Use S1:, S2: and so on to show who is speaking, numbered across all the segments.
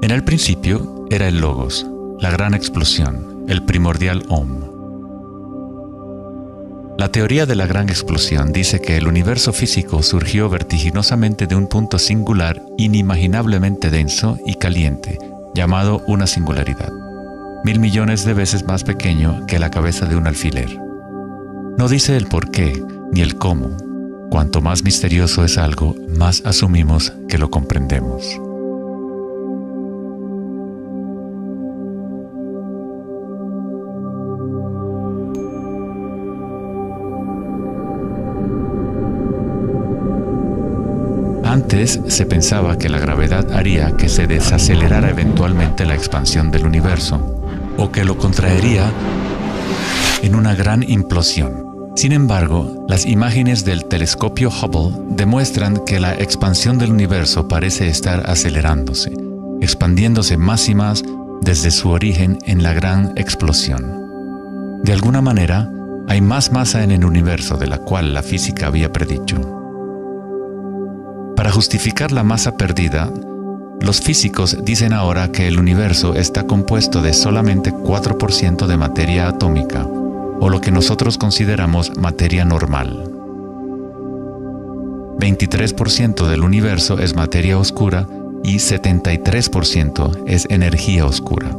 S1: En el principio era el Logos, la gran explosión, el primordial Om. La teoría de la gran explosión dice que el universo físico surgió vertiginosamente de un punto singular inimaginablemente denso y caliente, llamado una singularidad, 1000 millones de veces más pequeño que la cabeza de un alfiler. No dice el por qué ni el cómo. Cuanto más misterioso es algo, más asumimos que lo comprendemos. Antes se pensaba que la gravedad haría que se desacelerara eventualmente la expansión del universo, o que lo contraería en una gran implosión. Sin embargo, las imágenes del telescopio Hubble demuestran que la expansión del universo parece estar acelerándose, expandiéndose más y más desde su origen en la gran explosión. De alguna manera, hay más masa en el universo de la cual la física había predicho. Para justificar la masa perdida, los físicos dicen ahora que el universo está compuesto de solamente 4% de materia atómica, o lo que nosotros consideramos materia normal. 23% del universo es materia oscura y 73% es energía oscura,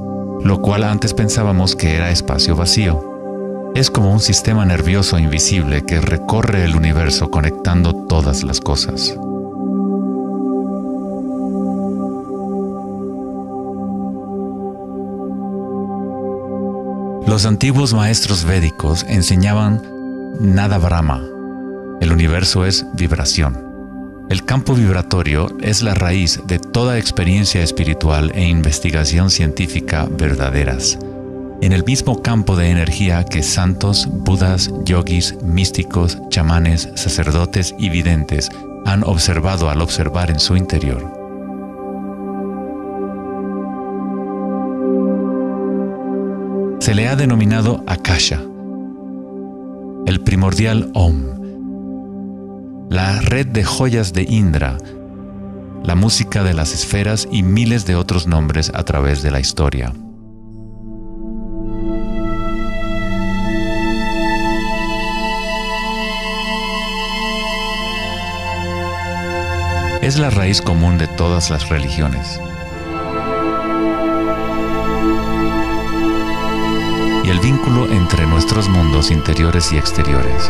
S1: lo cual antes pensábamos que era espacio vacío. Es como un sistema nervioso invisible que recorre el universo conectando todas las cosas. Los antiguos maestros védicos enseñaban Nada Brahma. El universo es vibración. El campo vibratorio es la raíz de toda experiencia espiritual e investigación científica verdaderas. En el mismo campo de energía que santos, budas, yogis, místicos, chamanes, sacerdotes y videntes han observado al observar en su interior. Se le ha denominado Akasha, el primordial Om, la red de joyas de Indra, la música de las esferas y miles de otros nombres a través de la historia. Es la raíz común de todas las religiones. Y el vínculo entre nuestros mundos interiores y exteriores.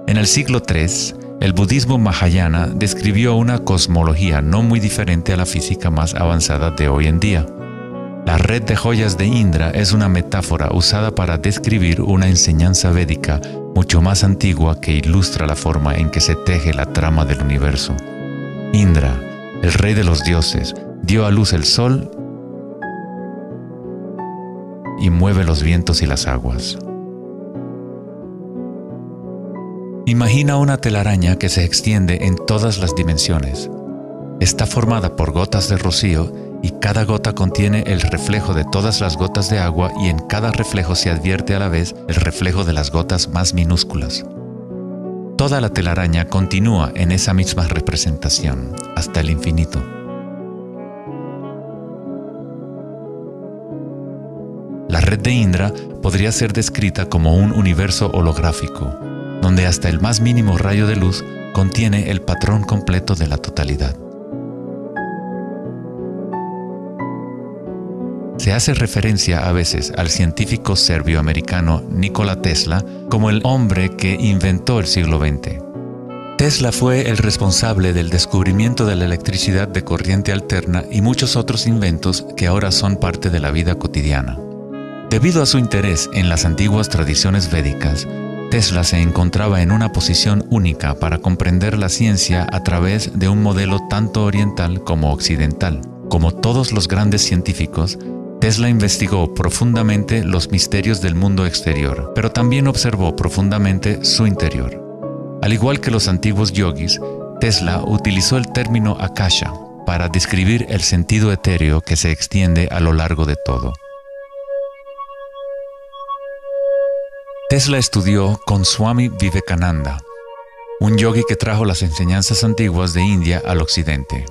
S1: En el siglo III, el budismo Mahayana describió una cosmología no muy diferente a la física más avanzada de hoy en día. La red de joyas de Indra es una metáfora usada para describir una enseñanza védica mucho más antigua que ilustra la forma en que se teje la trama del universo. Indra, el rey de los dioses, dio a luz el sol y mueve los vientos y las aguas. Imagina una telaraña que se extiende en todas las dimensiones. Está formada por gotas de rocío y cada gota contiene el reflejo de todas las gotas de agua y en cada reflejo se advierte a la vez el reflejo de las gotas más minúsculas. Toda la telaraña continúa en esa misma representación, hasta el infinito. La red de Indra podría ser descrita como un universo holográfico, donde hasta el más mínimo rayo de luz contiene el patrón completo de la totalidad. Se hace referencia a veces al científico serbio-americano Nikola Tesla como el hombre que inventó el siglo XX. Tesla fue el responsable del descubrimiento de la electricidad de corriente alterna y muchos otros inventos que ahora son parte de la vida cotidiana. Debido a su interés en las antiguas tradiciones védicas, Tesla se encontraba en una posición única para comprender la ciencia a través de un modelo tanto oriental como occidental. Como todos los grandes científicos, Tesla investigó profundamente los misterios del mundo exterior, pero también observó profundamente su interior. Al igual que los antiguos yogis, Tesla utilizó el término akasha para describir el sentido etéreo que se extiende a lo largo de todo. Tesla estudió con Swami Vivekananda, un yogi que trajo las enseñanzas antiguas de India al occidente.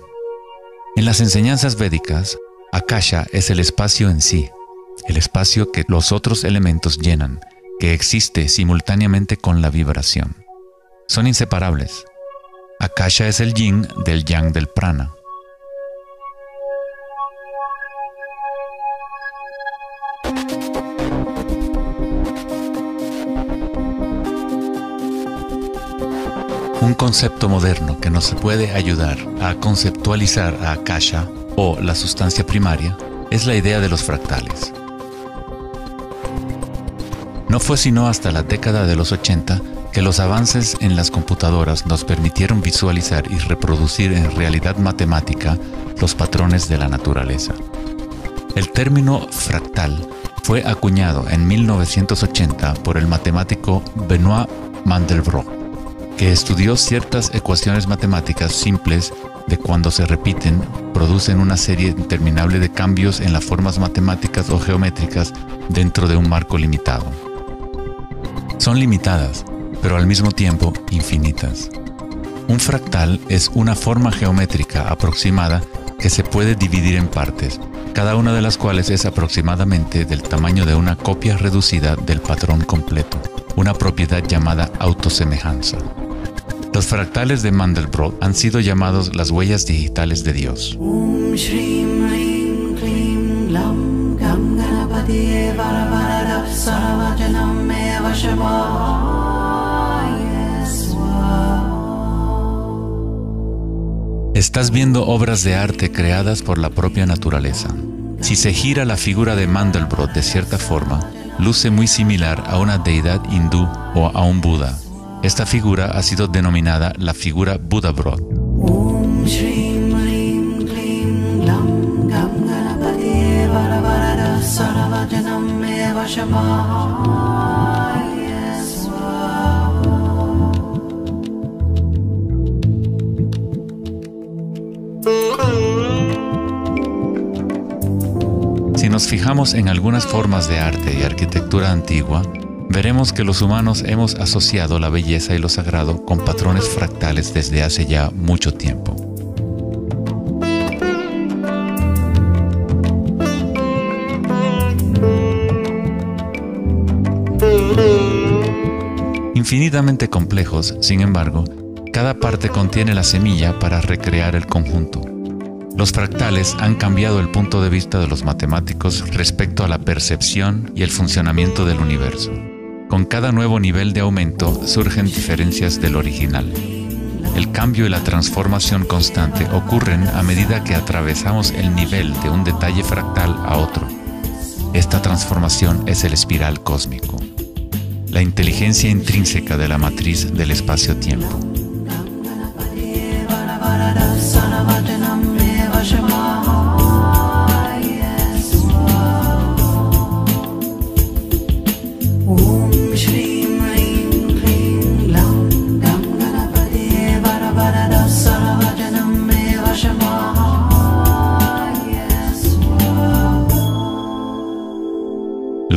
S1: En las enseñanzas védicas, akasha es el espacio en sí, el espacio que los otros elementos llenan, que existe simultáneamente con la vibración. Son inseparables. Akasha es el yin del yang del prana. Un concepto moderno que nos puede ayudar a conceptualizar a Akasha, o la sustancia primaria, es la idea de los fractales. No fue sino hasta la década de los 80 que los avances en las computadoras nos permitieron visualizar y reproducir en realidad matemática los patrones de la naturaleza. El término fractal fue acuñado en 1980 por el matemático Benoit Mandelbrot, que estudió ciertas ecuaciones matemáticas simples de cuando se repiten, producen una serie interminable de cambios en las formas matemáticas o geométricas dentro de un marco limitado. Son limitadas, pero al mismo tiempo infinitas. Un fractal es una forma geométrica aproximada que se puede dividir en partes, cada una de las cuales es aproximadamente del tamaño de una copia reducida del patrón completo, una propiedad llamada autosemejanza. Los fractales de Mandelbrot han sido llamados las huellas digitales de Dios. Estás viendo obras de arte creadas por la propia naturaleza. Si se gira la figura de Mandelbrot de cierta forma, luce muy similar a una deidad hindú o a un Buda. Esta figura ha sido denominada la figura Buddha-Brot. Si nos fijamos en algunas formas de arte y arquitectura antigua, veremos que los humanos hemos asociado la belleza y lo sagrado con patrones fractales desde hace ya mucho tiempo. Infinitamente complejos, sin embargo, cada parte contiene la semilla para recrear el conjunto. Los fractales han cambiado el punto de vista de los matemáticos respecto a la percepción y el funcionamiento del universo. Con cada nuevo nivel de aumento surgen diferencias del original. El cambio y la transformación constante ocurren a medida que atravesamos el nivel de un detalle fractal a otro. Esta transformación es el espiral cósmico, la inteligencia intrínseca de la matriz del espacio-tiempo.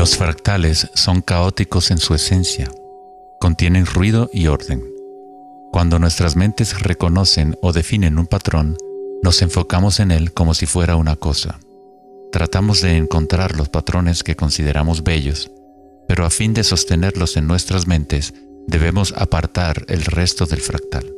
S1: Los fractales son caóticos en su esencia, contienen ruido y orden. Cuando nuestras mentes reconocen o definen un patrón, nos enfocamos en él como si fuera una cosa. Tratamos de encontrar los patrones que consideramos bellos, pero a fin de sostenerlos en nuestras mentes, debemos apartar el resto del fractal.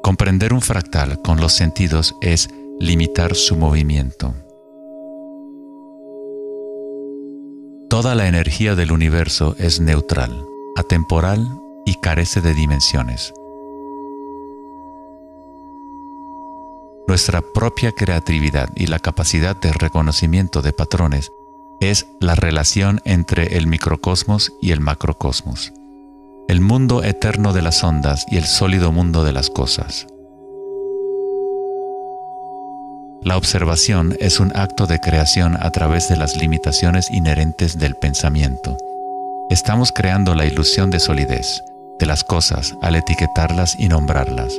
S1: Comprender un fractal con los sentidos es limitar su movimiento. Toda la energía del universo es neutral, atemporal y carece de dimensiones. Nuestra propia creatividad y la capacidad de reconocimiento de patrones es la relación entre el microcosmos y el macrocosmos. el mundo eterno de las ondas y el sólido mundo de las cosas. La observación es un acto de creación a través de las limitaciones inherentes del pensamiento. Estamos creando la ilusión de solidez de las cosas al etiquetarlas y nombrarlas.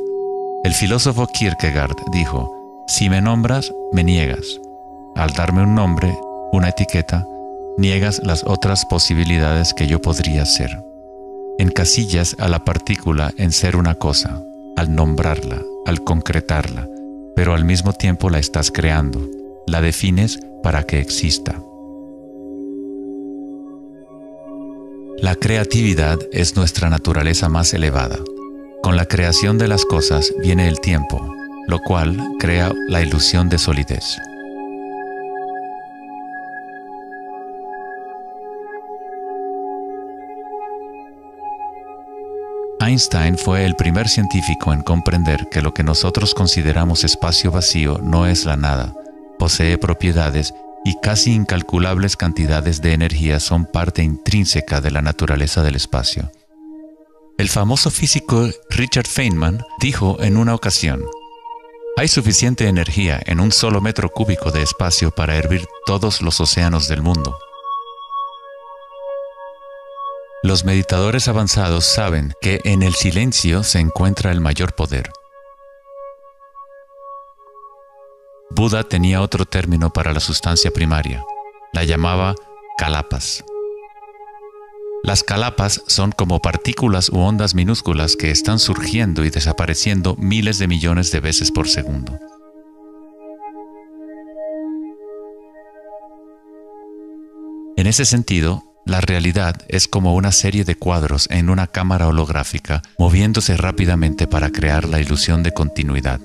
S1: El filósofo Kierkegaard dijo: si me nombras, me niegas. Al darme un nombre, una etiqueta, niegas las otras posibilidades que yo podría ser. Encasillas a la partícula en ser una cosa, al nombrarla, al concretarla, pero al mismo tiempo la estás creando, la defines para que exista. La creatividad es nuestra naturaleza más elevada. Con la creación de las cosas viene el tiempo, lo cual crea la ilusión de solidez. Einstein fue el primer científico en comprender que lo que nosotros consideramos espacio vacío no es la nada, posee propiedades y casi incalculables cantidades de energía son parte intrínseca de la naturaleza del espacio. El famoso físico Richard Feynman dijo en una ocasión: hay suficiente energía en un solo metro cúbico de espacio para hervir todos los océanos del mundo. Los meditadores avanzados saben que en el silencio se encuentra el mayor poder. Buda tenía otro término para la sustancia primaria. La llamaba kalapas. Las kalapas son como partículas u ondas minúsculas que están surgiendo y desapareciendo miles de millones de veces por segundo. En ese sentido, la realidad es como una serie de cuadros en una cámara holográfica moviéndose rápidamente para crear la ilusión de continuidad.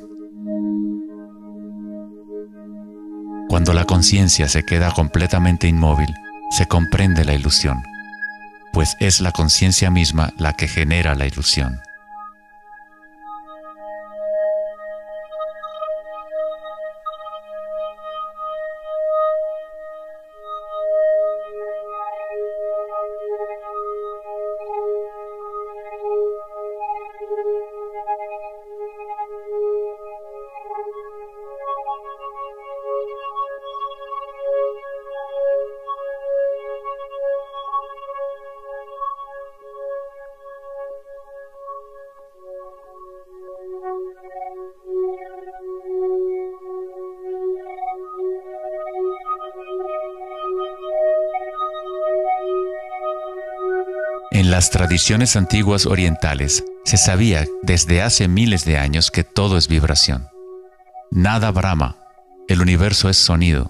S1: Cuando la conciencia se queda completamente inmóvil, se comprende la ilusión, pues es la conciencia misma la que genera la ilusión. En las tradiciones antiguas orientales se sabía desde hace miles de años que todo es vibración. Nada brama, el universo es sonido.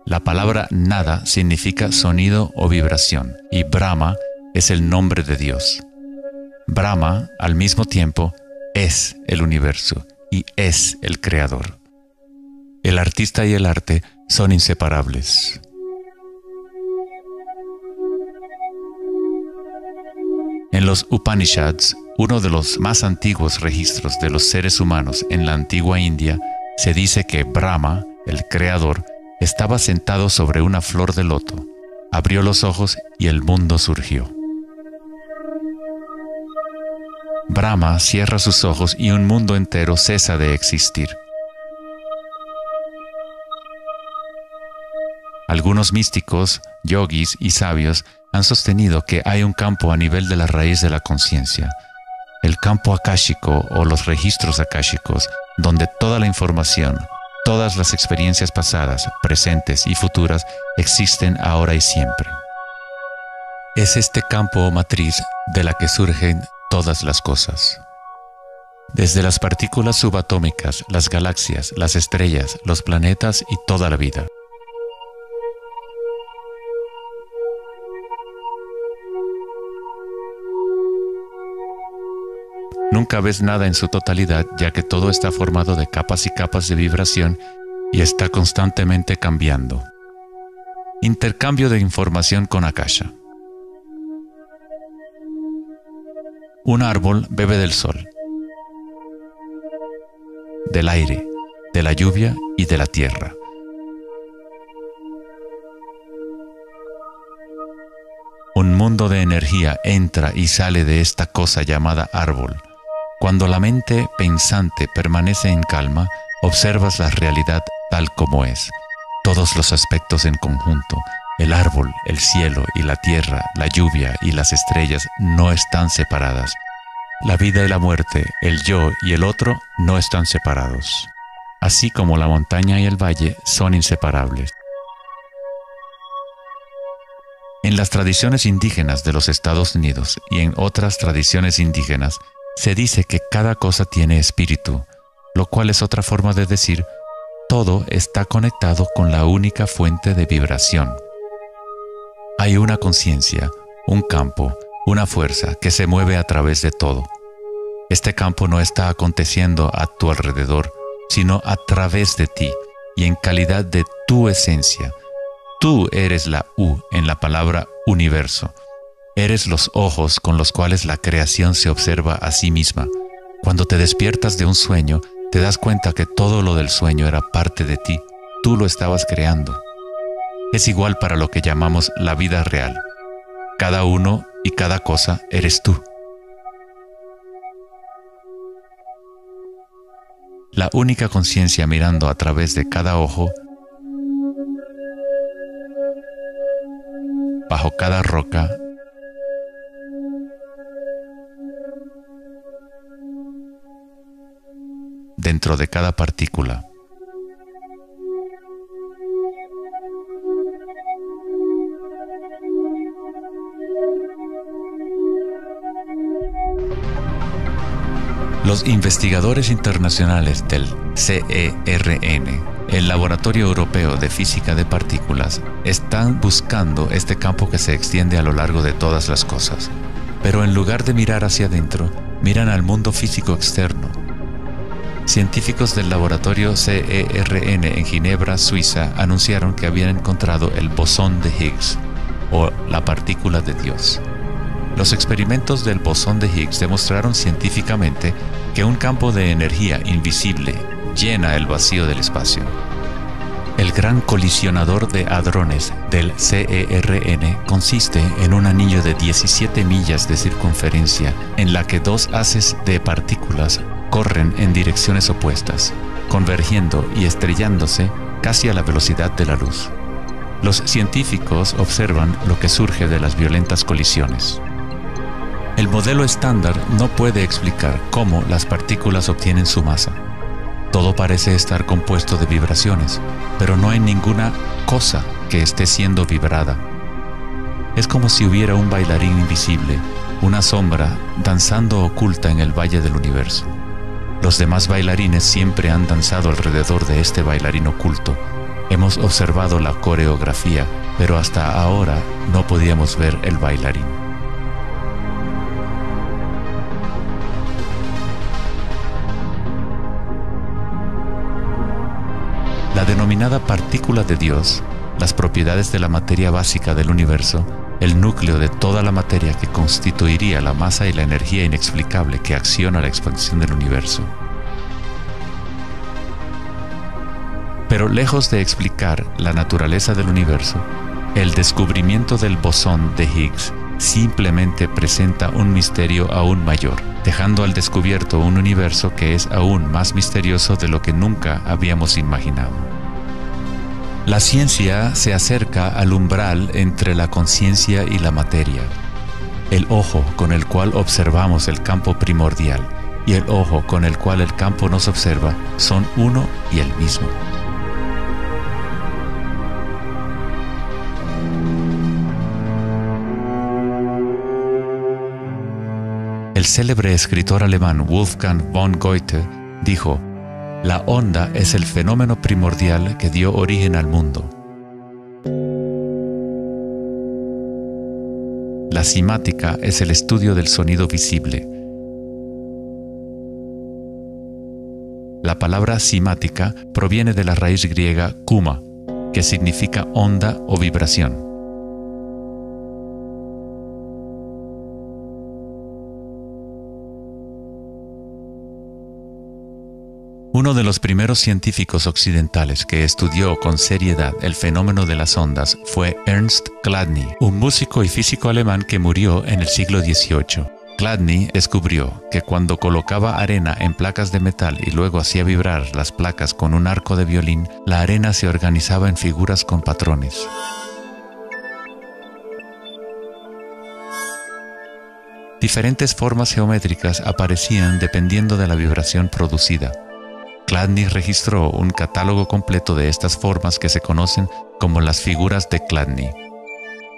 S1: La palabra nada significa sonido o vibración y Brahma es el nombre de Dios. Brahma, al mismo tiempo, es el universo y es el creador. El artista y el arte son inseparables. En los Upanishads, uno de los más antiguos registros de los seres humanos en la antigua India, se dice que Brahma, el creador, estaba sentado sobre una flor de loto, abrió los ojos y el mundo surgió. Brahma cierra sus ojos y un mundo entero cesa de existir. Algunos místicos, yogis y sabios han sostenido que hay un campo a nivel de la raíz de la conciencia, el campo akáshico o los registros akáshicos, donde toda la información, todas las experiencias pasadas, presentes y futuras existen ahora y siempre. Es este campo o matriz de la que surgen todas las cosas. Desde las partículas subatómicas, las galaxias, las estrellas, los planetas y toda la vida. Nunca ves nada en su totalidad, ya que todo está formado de capas y capas de vibración y está constantemente cambiando. Intercambio de información con Akasha. Un árbol bebe del sol, del aire, de la lluvia y de la tierra. Un mundo de energía entra y sale de esta cosa llamada árbol. Cuando la mente pensante permanece en calma, observas la realidad tal como es. Todos los aspectos en conjunto, el árbol, el cielo y la tierra, la lluvia y las estrellas no están separadas. La vida y la muerte, el yo y el otro no están separados. Así como la montaña y el valle son inseparables. En las tradiciones indígenas de los Estados Unidos y en otras tradiciones indígenas, se dice que cada cosa tiene espíritu, lo cual es otra forma de decir, todo está conectado con la única fuente de vibración. Hay una conciencia, un campo, una fuerza que se mueve a través de todo. Este campo no está aconteciendo a tu alrededor, sino a través de ti y en calidad de tu esencia. Tú eres la U en la palabra universo. Eres los ojos con los cuales la creación se observa a sí misma. Cuando te despiertas de un sueño, te das cuenta que todo lo del sueño era parte de ti. Tú lo estabas creando. Es igual para lo que llamamos la vida real. Cada uno y cada cosa eres tú. La única conciencia mirando a través de cada ojo, bajo cada roca, dentro de cada partícula. Los investigadores internacionales del CERN, el Laboratorio Europeo de Física de Partículas, están buscando este campo que se extiende a lo largo de todas las cosas. Pero en lugar de mirar hacia adentro, miran al mundo físico externo. Científicos del laboratorio CERN en Ginebra, Suiza, anunciaron que habían encontrado el bosón de Higgs, o la partícula de Dios. Los experimentos del bosón de Higgs demostraron científicamente que un campo de energía invisible llena el vacío del espacio. El gran colisionador de hadrones del CERN consiste en un anillo de 17 millas de circunferencia en la que dos haces de partículas corren en direcciones opuestas, convergiendo y estrellándose casi a la velocidad de la luz. Los científicos observan lo que surge de las violentas colisiones. El modelo estándar no puede explicar cómo las partículas obtienen su masa. Todo parece estar compuesto de vibraciones, pero no hay ninguna cosa que esté siendo vibrada. Es como si hubiera un bailarín invisible, una sombra, danzando oculta en el valle del universo. Los demás bailarines siempre han danzado alrededor de este bailarín oculto. Hemos observado la coreografía, pero hasta ahora no podíamos ver el bailarín. La denominada partícula de Dios, las propiedades de la materia básica del universo, el núcleo de toda la materia que constituiría la masa y la energía inexplicable que acciona la expansión del universo. Pero lejos de explicar la naturaleza del universo, el descubrimiento del bosón de Higgs simplemente presenta un misterio aún mayor, dejando al descubierto un universo que es aún más misterioso de lo que nunca habíamos imaginado. La ciencia se acerca al umbral entre la conciencia y la materia. El ojo con el cual observamos el campo primordial y el ojo con el cual el campo nos observa son uno y el mismo. El célebre escritor alemán Wolfgang von Goethe dijo: "La onda es el fenómeno primordial que dio origen al mundo". La simática es el estudio del sonido visible. La palabra simática proviene de la raíz griega kuma, que significa onda o vibración. Uno de los primeros científicos occidentales que estudió con seriedad el fenómeno de las ondas fue Ernst Chladni, un músico y físico alemán que murió en el siglo XVIII. Chladni descubrió que cuando colocaba arena en placas de metal y luego hacía vibrar las placas con un arco de violín, la arena se organizaba en figuras con patrones. Diferentes formas geométricas aparecían dependiendo de la vibración producida. Chladni registró un catálogo completo de estas formas que se conocen como las figuras de Chladni.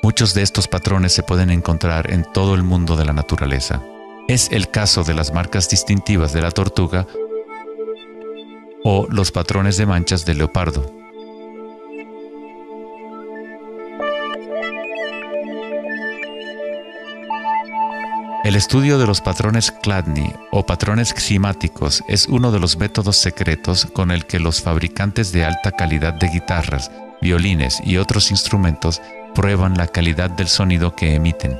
S1: Muchos de estos patrones se pueden encontrar en todo el mundo de la naturaleza. Es el caso de las marcas distintivas de la tortuga o los patrones de manchas del leopardo. El estudio de los patrones Chladni o patrones ximáticos es uno de los métodos secretos con el que los fabricantes de alta calidad de guitarras, violines y otros instrumentos prueban la calidad del sonido que emiten.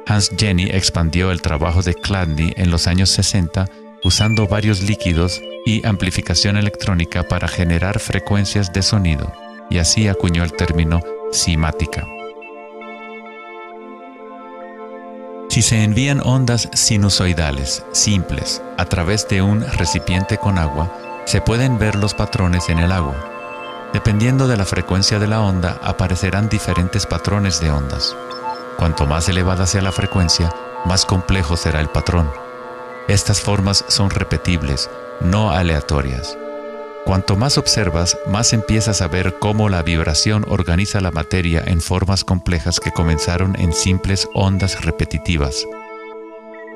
S1: Hans Jenny expandió el trabajo de Chladni en los años 60 usando varios líquidos y amplificación electrónica para generar frecuencias de sonido, y así acuñó el término cimática. Si se envían ondas sinusoidales simples a través de un recipiente con agua, se pueden ver los patrones en el agua. Dependiendo de la frecuencia de la onda, aparecerán diferentes patrones de ondas. Cuanto más elevada sea la frecuencia, más complejo será el patrón. Estas formas son repetibles, no aleatorias. Cuanto más observas, más empiezas a ver cómo la vibración organiza la materia en formas complejas que comenzaron en simples ondas repetitivas.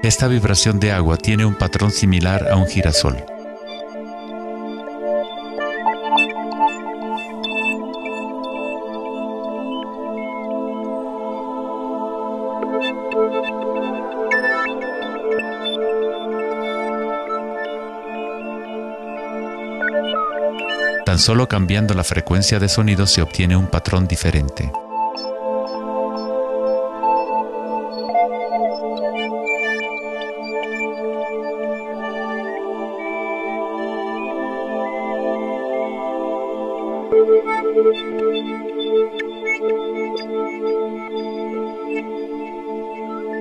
S1: Esta vibración de agua tiene un patrón similar a un girasol. Tan solo cambiando la frecuencia de sonido se obtiene un patrón diferente.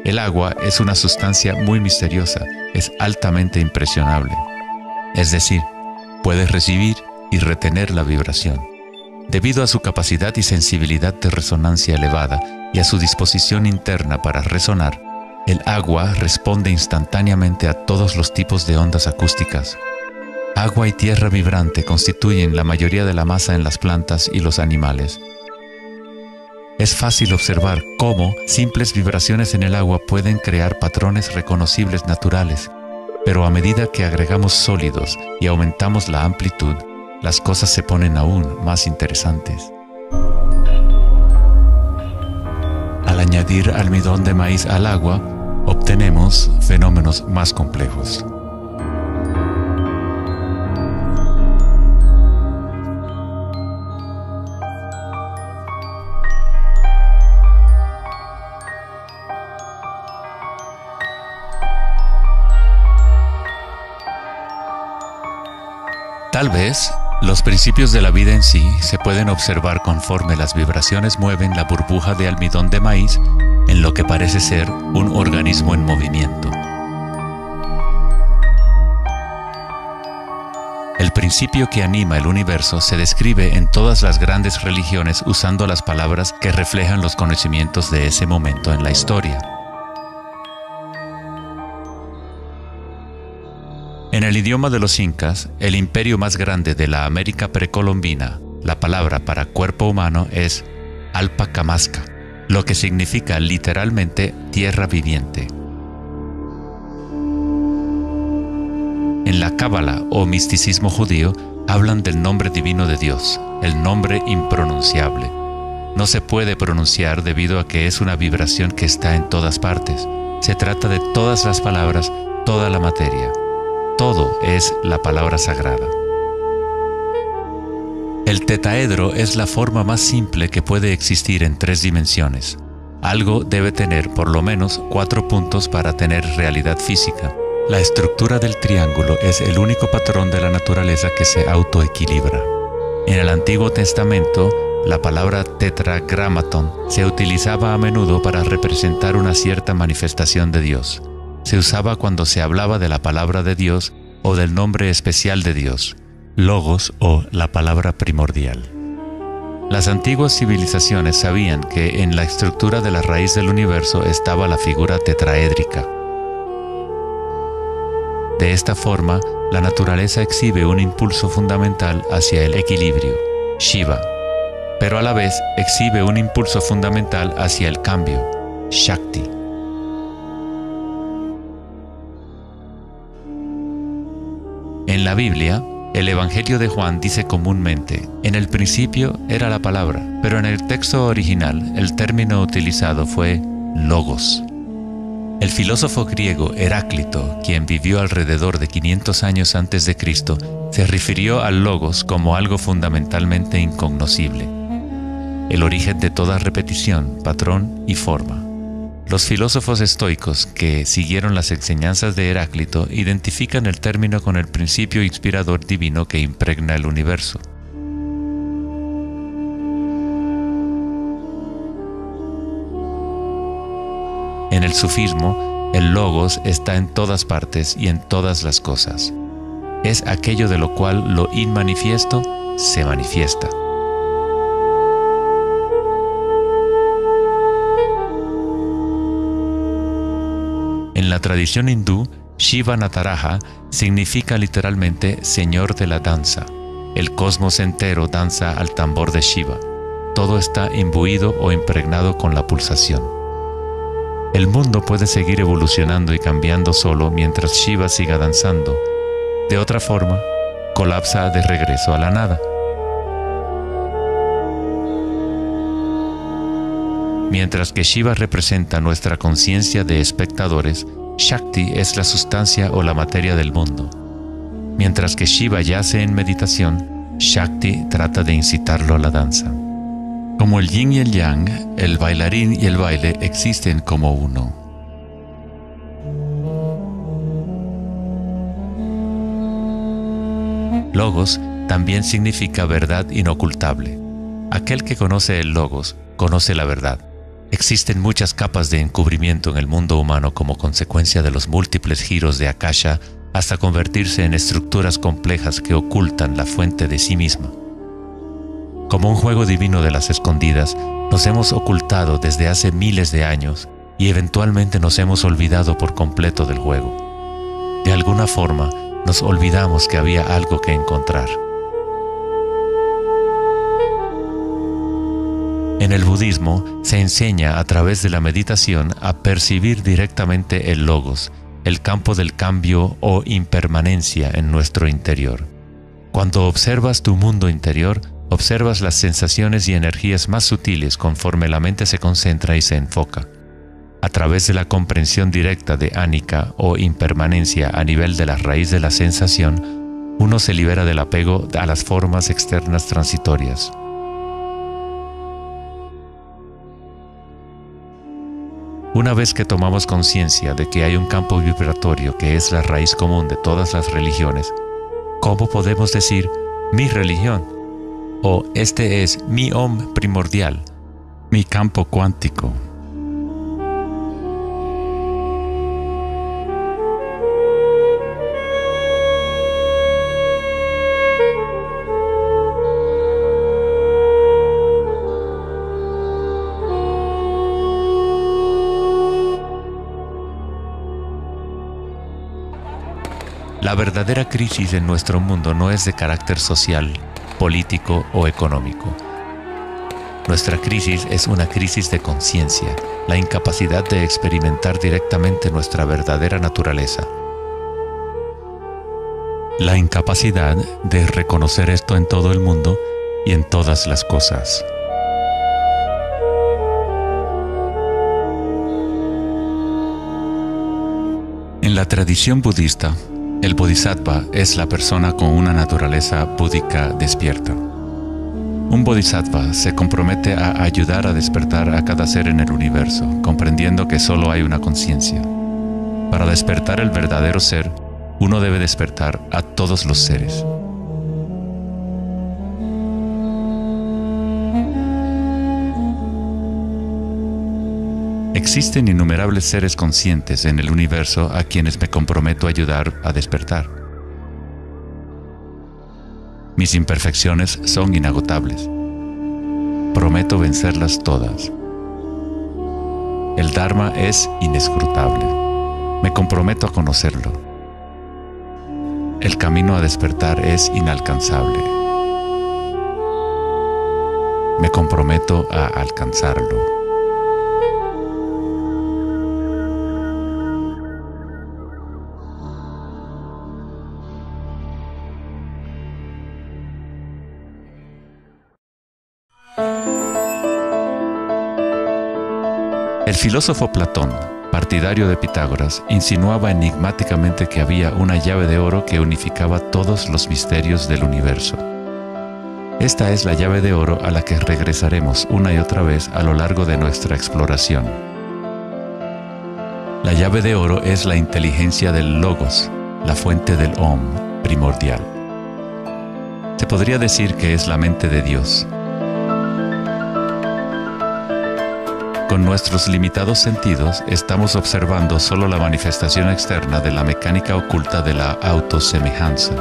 S1: El agua es una sustancia muy misteriosa, es altamente impresionable. Es decir, puede recibir y retener la vibración. Debido a su capacidad y sensibilidad de resonancia elevada y a su disposición interna para resonar, el agua responde instantáneamente a todos los tipos de ondas acústicas. Agua y tierra vibrante constituyen la mayoría de la masa en las plantas y los animales. Es fácil observar cómo simples vibraciones en el agua pueden crear patrones reconocibles naturales, pero a medida que agregamos sólidos y aumentamos la amplitud, las cosas se ponen aún más interesantes. Al añadir almidón de maíz al agua, obtenemos fenómenos más complejos. Tal vez, los principios de la vida en sí se pueden observar conforme las vibraciones mueven la burbuja de almidón de maíz en lo que parece ser un organismo en movimiento. El principio que anima el universo se describe en todas las grandes religiones usando las palabras que reflejan los conocimientos de ese momento en la historia. En el idioma de los incas, el imperio más grande de la América precolombina, la palabra para cuerpo humano es Alpacamasca, lo que significa literalmente tierra viviente. En la Cábala o misticismo judío, hablan del nombre divino de Dios, el nombre impronunciable. No se puede pronunciar debido a que es una vibración que está en todas partes. Se trata de todas las palabras, toda la materia. Todo es la palabra sagrada. El tetaedro es la forma más simple que puede existir en 3 dimensiones. Algo debe tener por lo menos 4 puntos para tener realidad física. La estructura del triángulo es el único patrón de la naturaleza que se autoequilibra. En el Antiguo Testamento, la palabra tetragrámaton se utilizaba a menudo para representar una cierta manifestación de Dios. Se usaba cuando se hablaba de la palabra de Dios o del nombre especial de Dios, logos o la palabra primordial. Las antiguas civilizaciones sabían que en la estructura de la raíz del universo estaba la figura tetraédrica. De esta forma, la naturaleza exhibe un impulso fundamental hacia el equilibrio, Shiva, pero a la vez exhibe un impulso fundamental hacia el cambio, Shakti. En la Biblia, el Evangelio de Juan dice comúnmente, en el principio era la palabra, pero en el texto original el término utilizado fue logos. El filósofo griego Heráclito, quien vivió alrededor de 500 años antes de Cristo, se refirió al logos como algo fundamentalmente incognoscible, el origen de toda repetición, patrón y forma. Los filósofos estoicos que siguieron las enseñanzas de Heráclito identifican el término con el principio inspirador divino que impregna el universo. En el sufismo, el logos está en todas partes y en todas las cosas. Es aquello de lo cual lo inmanifiesto se manifiesta. En la tradición hindú, Shiva Nataraja significa literalmente Señor de la danza. El cosmos entero danza al tambor de Shiva. Todo está imbuido o impregnado con la pulsación. El mundo puede seguir evolucionando y cambiando solo mientras Shiva siga danzando. De otra forma, colapsa de regreso a la nada. Mientras que Shiva representa nuestra conciencia de espectadores, Shakti es la sustancia o la materia del mundo. Mientras que Shiva yace en meditación, Shakti trata de incitarlo a la danza. Como el yin y el yang, el bailarín y el baile existen como uno. Logos también significa verdad inocultable. Aquel que conoce el logos, conoce la verdad. Existen muchas capas de encubrimiento en el mundo humano como consecuencia de los múltiples giros de Akasha hasta convertirse en estructuras complejas que ocultan la fuente de sí misma. Como un juego divino de las escondidas, nos hemos ocultado desde hace miles de años y eventualmente nos hemos olvidado por completo del juego. De alguna forma, nos olvidamos que había algo que encontrar. En el budismo se enseña a través de la meditación a percibir directamente el logos, el campo del cambio o impermanencia en nuestro interior. Cuando observas tu mundo interior, observas las sensaciones y energías más sutiles conforme la mente se concentra y se enfoca. A través de la comprensión directa de anicca o impermanencia a nivel de la raíz de la sensación, uno se libera del apego a las formas externas transitorias. Una vez que tomamos conciencia de que hay un campo vibratorio que es la raíz común de todas las religiones, ¿cómo podemos decir mi religión? O este es mi Om primordial, mi campo cuántico. La verdadera crisis en nuestro mundo no es de carácter social, político o económico. Nuestra crisis es una crisis de conciencia, la incapacidad de experimentar directamente nuestra verdadera naturaleza. La incapacidad de reconocer esto en todo el mundo y en todas las cosas. En la tradición budista, el bodhisattva es la persona con una naturaleza búdica despierta. Un bodhisattva se compromete a ayudar a despertar a cada ser en el universo, comprendiendo que solo hay una conciencia. Para despertar el verdadero ser, uno debe despertar a todos los seres. Existen innumerables seres conscientes en el universo a quienes me comprometo a ayudar a despertar. Mis imperfecciones son inagotables. Prometo vencerlas todas. El Dharma es inescrutable. Me comprometo a conocerlo. El camino a despertar es inalcanzable. Me comprometo a alcanzarlo. El filósofo Platón, partidario de Pitágoras, insinuaba enigmáticamente que había una llave de oro que unificaba todos los misterios del universo. Esta es la llave de oro a la que regresaremos una y otra vez a lo largo de nuestra exploración. La llave de oro es la inteligencia del Logos, la fuente del Om primordial. Se podría decir que es la mente de Dios. Con nuestros limitados sentidos, estamos observando solo la manifestación externa de la mecánica oculta de la autosemejanza.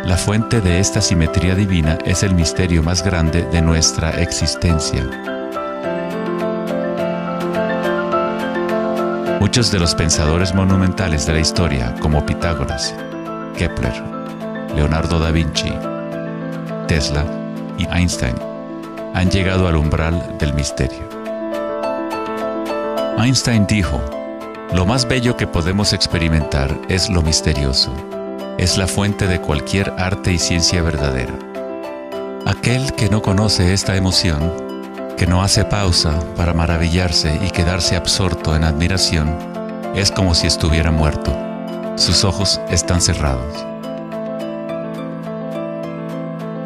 S1: La fuente de esta simetría divina es el misterio más grande de nuestra existencia. Muchos de los pensadores monumentales de la historia, como Pitágoras, Kepler, Leonardo da Vinci, Tesla y Einstein, han llegado al umbral del misterio. Einstein dijo: "Lo más bello que podemos experimentar es lo misterioso. Es la fuente de cualquier arte y ciencia verdadera". Aquel que no conoce esta emoción, que no hace pausa para maravillarse y quedarse absorto en admiración, es como si estuviera muerto. Sus ojos están cerrados.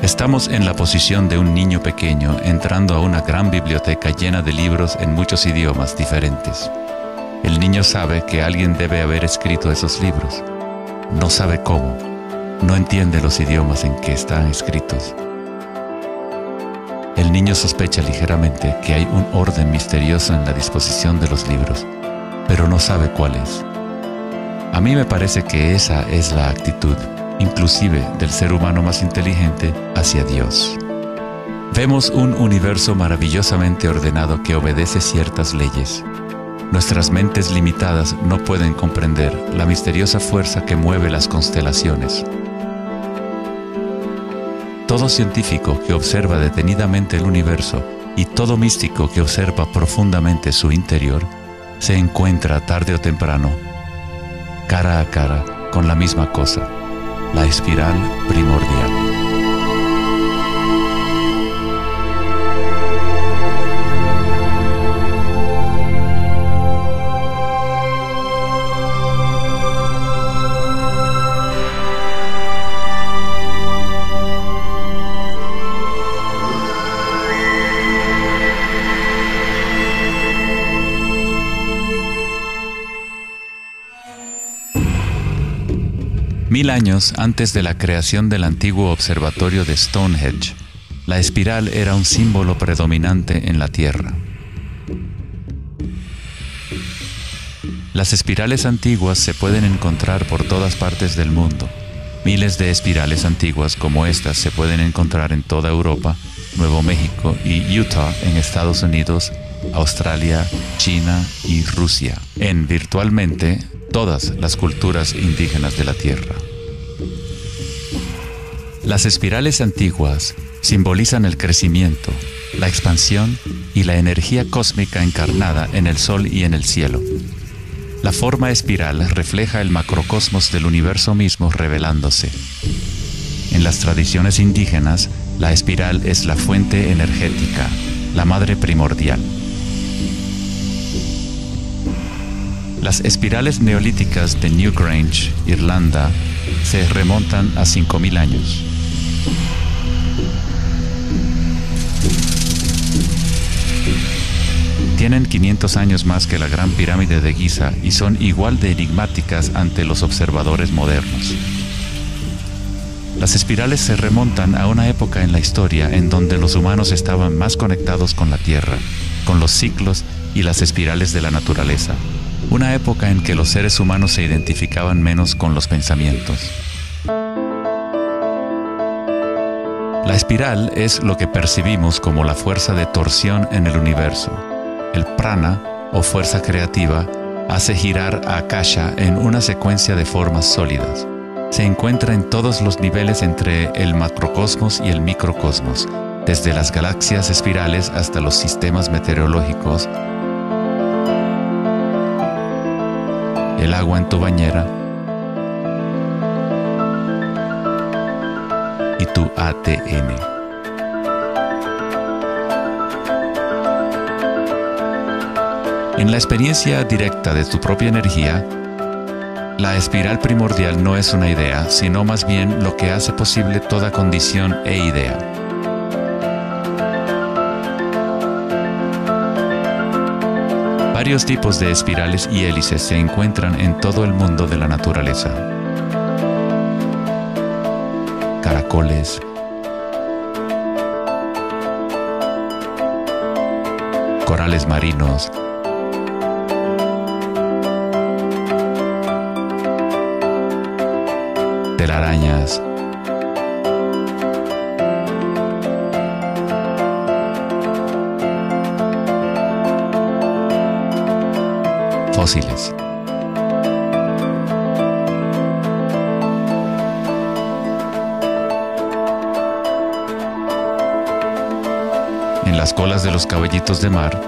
S1: Estamos en la posición de un niño pequeño entrando a una gran biblioteca llena de libros en muchos idiomas diferentes. El niño sabe que alguien debe haber escrito esos libros. No sabe cómo. No entiende los idiomas en que están escritos. El niño sospecha ligeramente que hay un orden misterioso en la disposición de los libros, pero no sabe cuál es. A mí me parece que esa es la actitud, inclusive del ser humano más inteligente, hacia Dios. Vemos un universo maravillosamente ordenado que obedece ciertas leyes. Nuestras mentes limitadas no pueden comprender la misteriosa fuerza que mueve las constelaciones. Todo científico que observa detenidamente el universo y todo místico que observa profundamente su interior se encuentra tarde o temprano, cara a cara, con la misma cosa: la espiral primordial. Mil años antes de la creación del antiguo observatorio de Stonehenge, la espiral era un símbolo predominante en la Tierra. Las espirales antiguas se pueden encontrar por todas partes del mundo. Miles de espirales antiguas como estas se pueden encontrar en toda Europa, Nuevo México y Utah en Estados Unidos, Australia, China y Rusia, en virtualmente todas las culturas indígenas de la Tierra. Las espirales antiguas simbolizan el crecimiento, la expansión y la energía cósmica encarnada en el Sol y en el cielo. La forma espiral refleja el macrocosmos del universo mismo revelándose. En las tradiciones indígenas, la espiral es la fuente energética, la madre primordial. Las espirales neolíticas de Newgrange, Irlanda, se remontan a 5000 años. Tienen 500 años más que la Gran Pirámide de Giza y son igual de enigmáticas ante los observadores modernos. Las espirales se remontan a una época en la historia en donde los humanos estaban más conectados con la Tierra, con los ciclos y las espirales de la naturaleza. Una época en que los seres humanos se identificaban menos con los pensamientos. La espiral es lo que percibimos como la fuerza de torsión en el universo. El prana, o fuerza creativa, hace girar a Akasha en una secuencia de formas sólidas. Se encuentra en todos los niveles entre el macrocosmos y el microcosmos, desde las galaxias espirales hasta los sistemas meteorológicos, el agua en tu bañera y tu ATN. En la experiencia directa de tu propia energía, la espiral primordial no es una idea, sino más bien lo que hace posible toda condición e idea. Varios tipos de espirales y hélices se encuentran en todo el mundo de la naturaleza. Caracoles, corales marinos, telarañas, fósiles. En las colas de los caballitos de mar,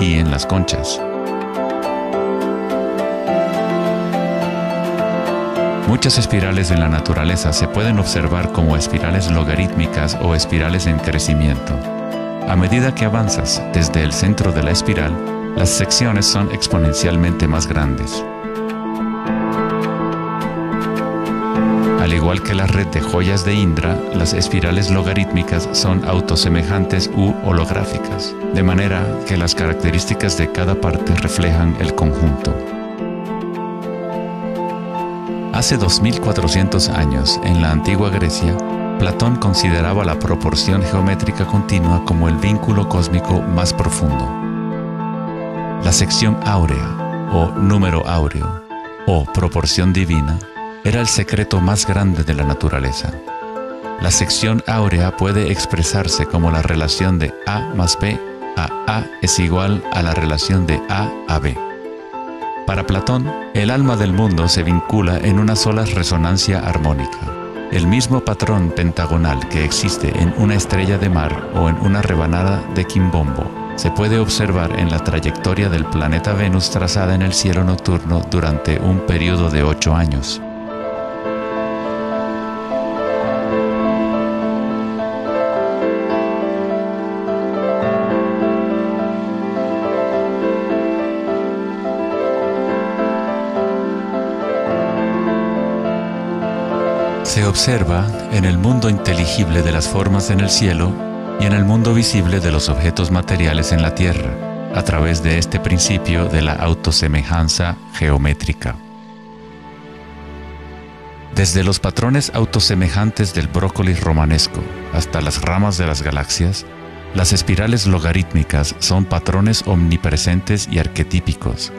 S1: y en las conchas. Muchas espirales en la naturaleza se pueden observar como espirales logarítmicas o espirales en crecimiento. A medida que avanzas desde el centro de la espiral, las secciones son exponencialmente más grandes. Al igual que la red de joyas de Indra, las espirales logarítmicas son autosemejantes u holográficas, de manera que las características de cada parte reflejan el conjunto. Hace 2400 años, en la antigua Grecia, Platón consideraba la proporción geométrica continua como el vínculo cósmico más profundo. La sección áurea, o número áureo, o proporción divina, era el secreto más grande de la naturaleza. La sección áurea puede expresarse como la relación de A más B a es igual a la relación de A B. Para Platón, el alma del mundo se vincula en una sola resonancia armónica. El mismo patrón pentagonal que existe en una estrella de mar o en una rebanada de quimbombo se puede observar en la trayectoria del planeta Venus trazada en el cielo nocturno durante un periodo de 8 años. Se observa en el mundo inteligible de las formas en el cielo y en el mundo visible de los objetos materiales en la Tierra, a través de este principio de la autosemejanza geométrica. Desde los patrones autosemejantes del brócoli romanesco hasta las ramas de las galaxias, las espirales logarítmicas son patrones omnipresentes y arquetípicos.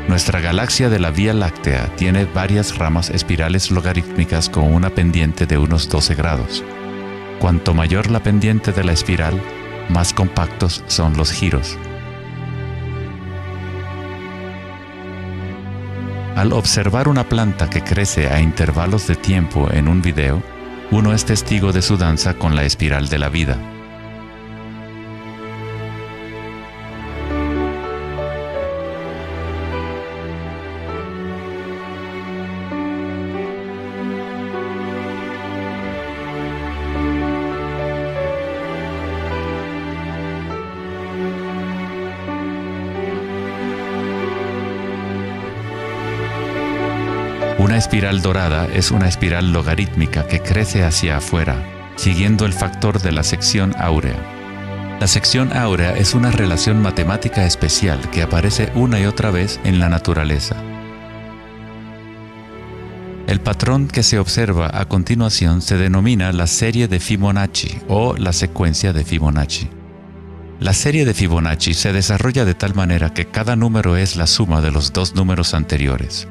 S1: Nuestra galaxia de la Vía Láctea tiene varias ramas espirales logarítmicas con una pendiente de unos 12 grados. Cuanto mayor la pendiente de la espiral, más compactos son los giros. Al observar una planta que crece a intervalos de tiempo en un video, uno es testigo de su danza con la espiral de la vida. Una espiral dorada es una espiral logarítmica que crece hacia afuera, siguiendo el factor de la sección áurea. La sección áurea es una relación matemática especial que aparece una y otra vez en la naturaleza. El patrón que se observa a continuación se denomina la serie de Fibonacci o la secuencia de Fibonacci. La serie de Fibonacci se desarrolla de tal manera que cada número es la suma de los dos números anteriores.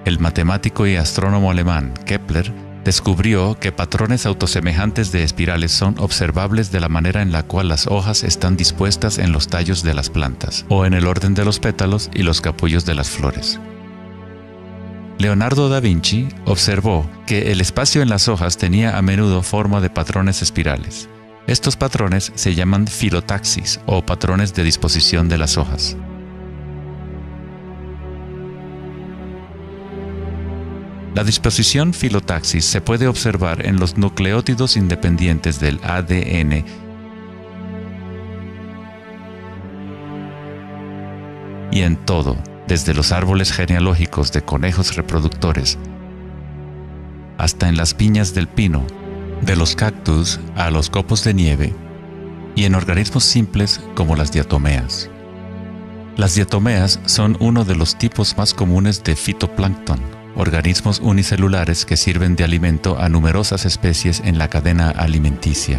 S1: El matemático y astrónomo alemán Kepler descubrió que patrones autosemejantes de espirales son observables de la manera en la cual las hojas están dispuestas en los tallos de las plantas, o en el orden de los pétalos y los capullos de las flores. Leonardo da Vinci observó que el espacio en las hojas tenía a menudo forma de patrones espirales. Estos patrones se llaman filotaxis o patrones de disposición de las hojas. La disposición filotaxis se puede observar en los nucleótidos independientes del ADN y en todo, desde los árboles genealógicos de conejos reproductores hasta en las piñas del pino, de los cactus a los copos de nieve, y en organismos simples como las diatomeas. Las diatomeas son uno de los tipos más comunes de fitoplancton, organismos unicelulares que sirven de alimento a numerosas especies en la cadena alimenticia.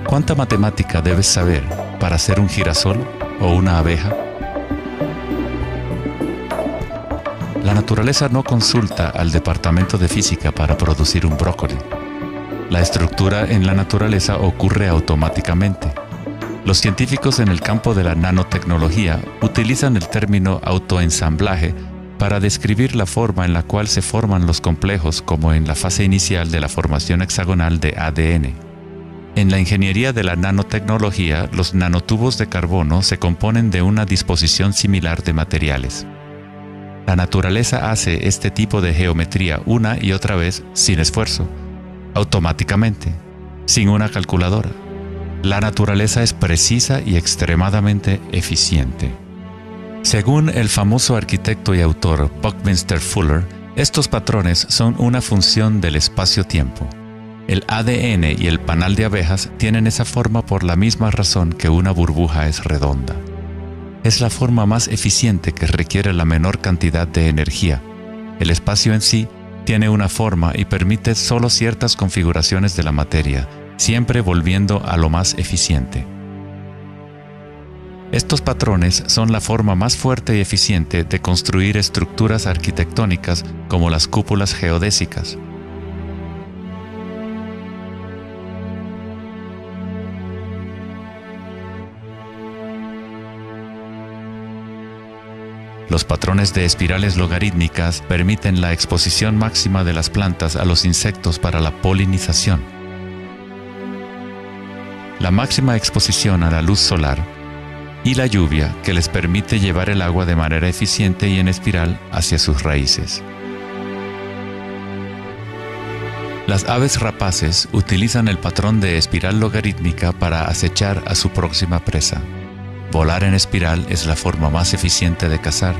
S1: ¿Cuánta matemática debes saber para ser un girasol o una abeja? La naturaleza no consulta al departamento de física para producir un brócoli. La estructura en la naturaleza ocurre automáticamente. Los científicos en el campo de la nanotecnología utilizan el término autoensamblaje para describir la forma en la cual se forman los complejos, como en la fase inicial de la formación hexagonal de ADN. En la ingeniería de la nanotecnología, los nanotubos de carbono se componen de una disposición similar de materiales. La naturaleza hace este tipo de geometría una y otra vez sin esfuerzo, automáticamente, sin una calculadora. La naturaleza es precisa y extremadamente eficiente. Según el famoso arquitecto y autor Buckminster Fuller, estos patrones son una función del espacio-tiempo. El ADN y el panal de abejas tienen esa forma por la misma razón que una burbuja es redonda. Es la forma más eficiente que requiere la menor cantidad de energía. El espacio en sí tiene una forma y permite solo ciertas configuraciones de la materia, siempre volviendo a lo más eficiente. Estos patrones son la forma más fuerte y eficiente de construir estructuras arquitectónicas como las cúpulas geodésicas. Los patrones de espirales logarítmicas permiten la exposición máxima de las plantas a los insectos para la polinización. La máxima exposición a la luz solar y la lluvia que les permite llevar el agua de manera eficiente y en espiral hacia sus raíces. Las aves rapaces utilizan el patrón de espiral logarítmica para acechar a su próxima presa. Volar en espiral es la forma más eficiente de cazar.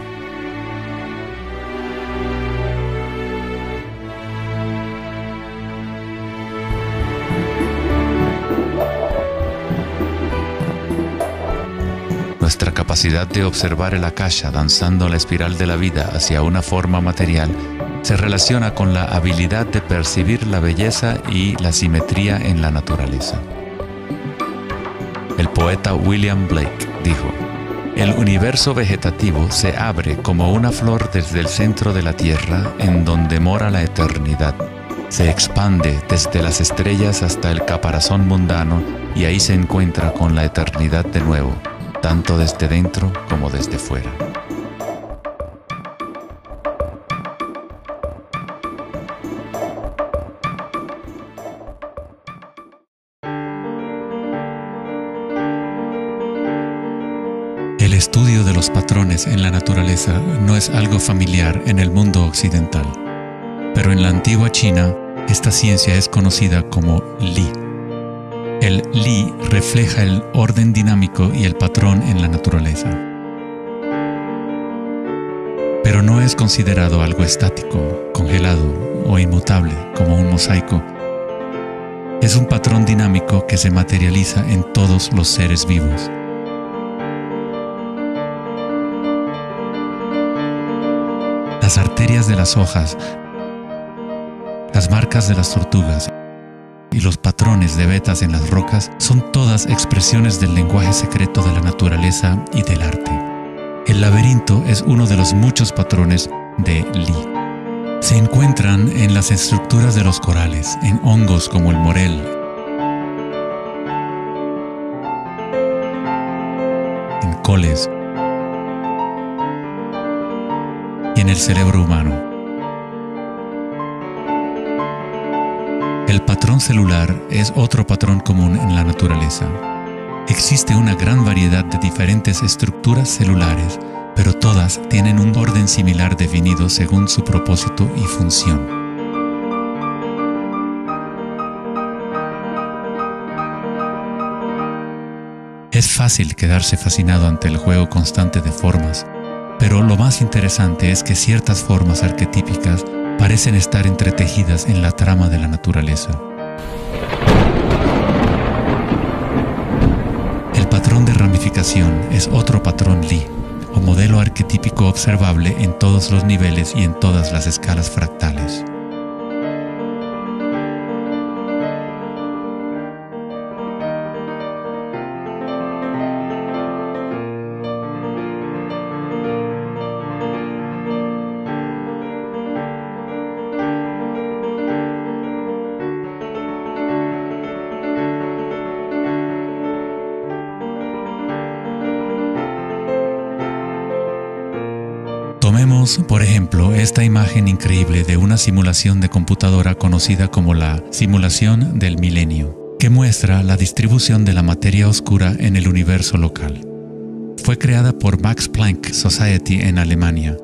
S1: Nuestra capacidad de observar el akasha danzando la espiral de la vida hacia una forma material se relaciona con la habilidad de percibir la belleza y la simetría en la naturaleza. El poeta William Blake dijo: "El universo vegetativo se abre como una flor desde el centro de la tierra en donde mora la eternidad. Se expande desde las estrellas hasta el caparazón mundano y ahí se encuentra con la eternidad de nuevo, tanto desde dentro como desde fuera". estudio de los patrones en la naturaleza no es algo familiar en el mundo occidental, pero en la antigua China, esta ciencia es conocida como Li. El Li refleja el orden dinámico y el patrón en la naturaleza. Pero no es considerado algo estático, congelado o inmutable como un mosaico. Es un patrón dinámico que se materializa en todos los seres vivos. Las arterias de las hojas, las marcas de las tortugas y los patrones de vetas en las rocas son todas expresiones del lenguaje secreto de la naturaleza y del arte. El laberinto es uno de los muchos patrones de Li. Se encuentran en las estructuras de los corales, en hongos como el morel, en coles y en el cerebro humano. El patrón celular es otro patrón común en la naturaleza. Existe una gran variedad de diferentes estructuras celulares, pero todas tienen un orden similar definido según su propósito y función. Es fácil quedarse fascinado ante el juego constante de formas, pero lo más interesante es que ciertas formas arquetípicas parecen estar entretejidas en la trama de la naturaleza. El patrón de ramificación es otro patrón Li, o modelo arquetípico observable en todos los niveles y en todas las escalas fractales. Tomemos, por ejemplo, esta imagen increíble de una simulación de computadora conocida como la simulación del milenio, que muestra la distribución de la materia oscura en el universo local. Fue creada por Max Planck Society en Alemania.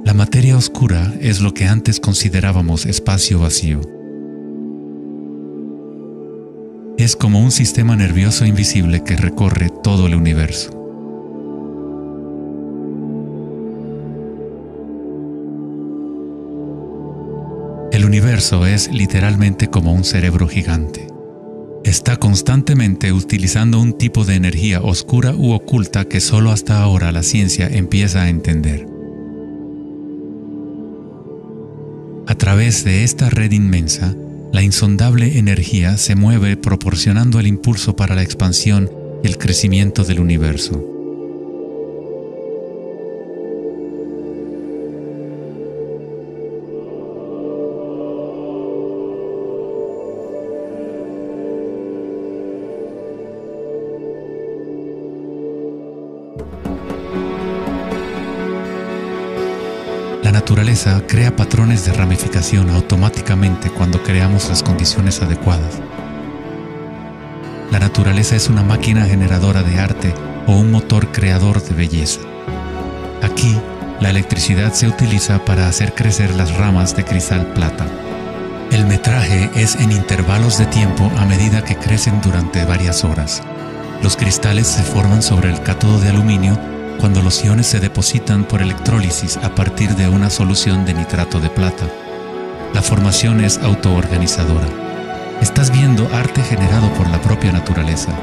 S1: La materia oscura es lo que antes considerábamos espacio vacío. Es como un sistema nervioso invisible que recorre todo el universo. El universo es literalmente como un cerebro gigante. Está constantemente utilizando un tipo de energía oscura u oculta que solo hasta ahora la ciencia empieza a entender. A través de esta red inmensa, la insondable energía se mueve proporcionando el impulso para la expansión y el crecimiento del universo. La naturaleza crea patrones de ramificación automáticamente cuando creamos las condiciones adecuadas. La naturaleza es una máquina generadora de arte o un motor creador de belleza. Aquí, la electricidad se utiliza para hacer crecer las ramas de cristal plata. El metraje es en intervalos de tiempo a medida que crecen durante varias horas. Los cristales se forman sobre el cátodo de aluminio cuando los iones se depositan por electrólisis a partir de una solución de nitrato de plata. La formación es autoorganizadora. Estás viendo arte generado por la propia naturaleza.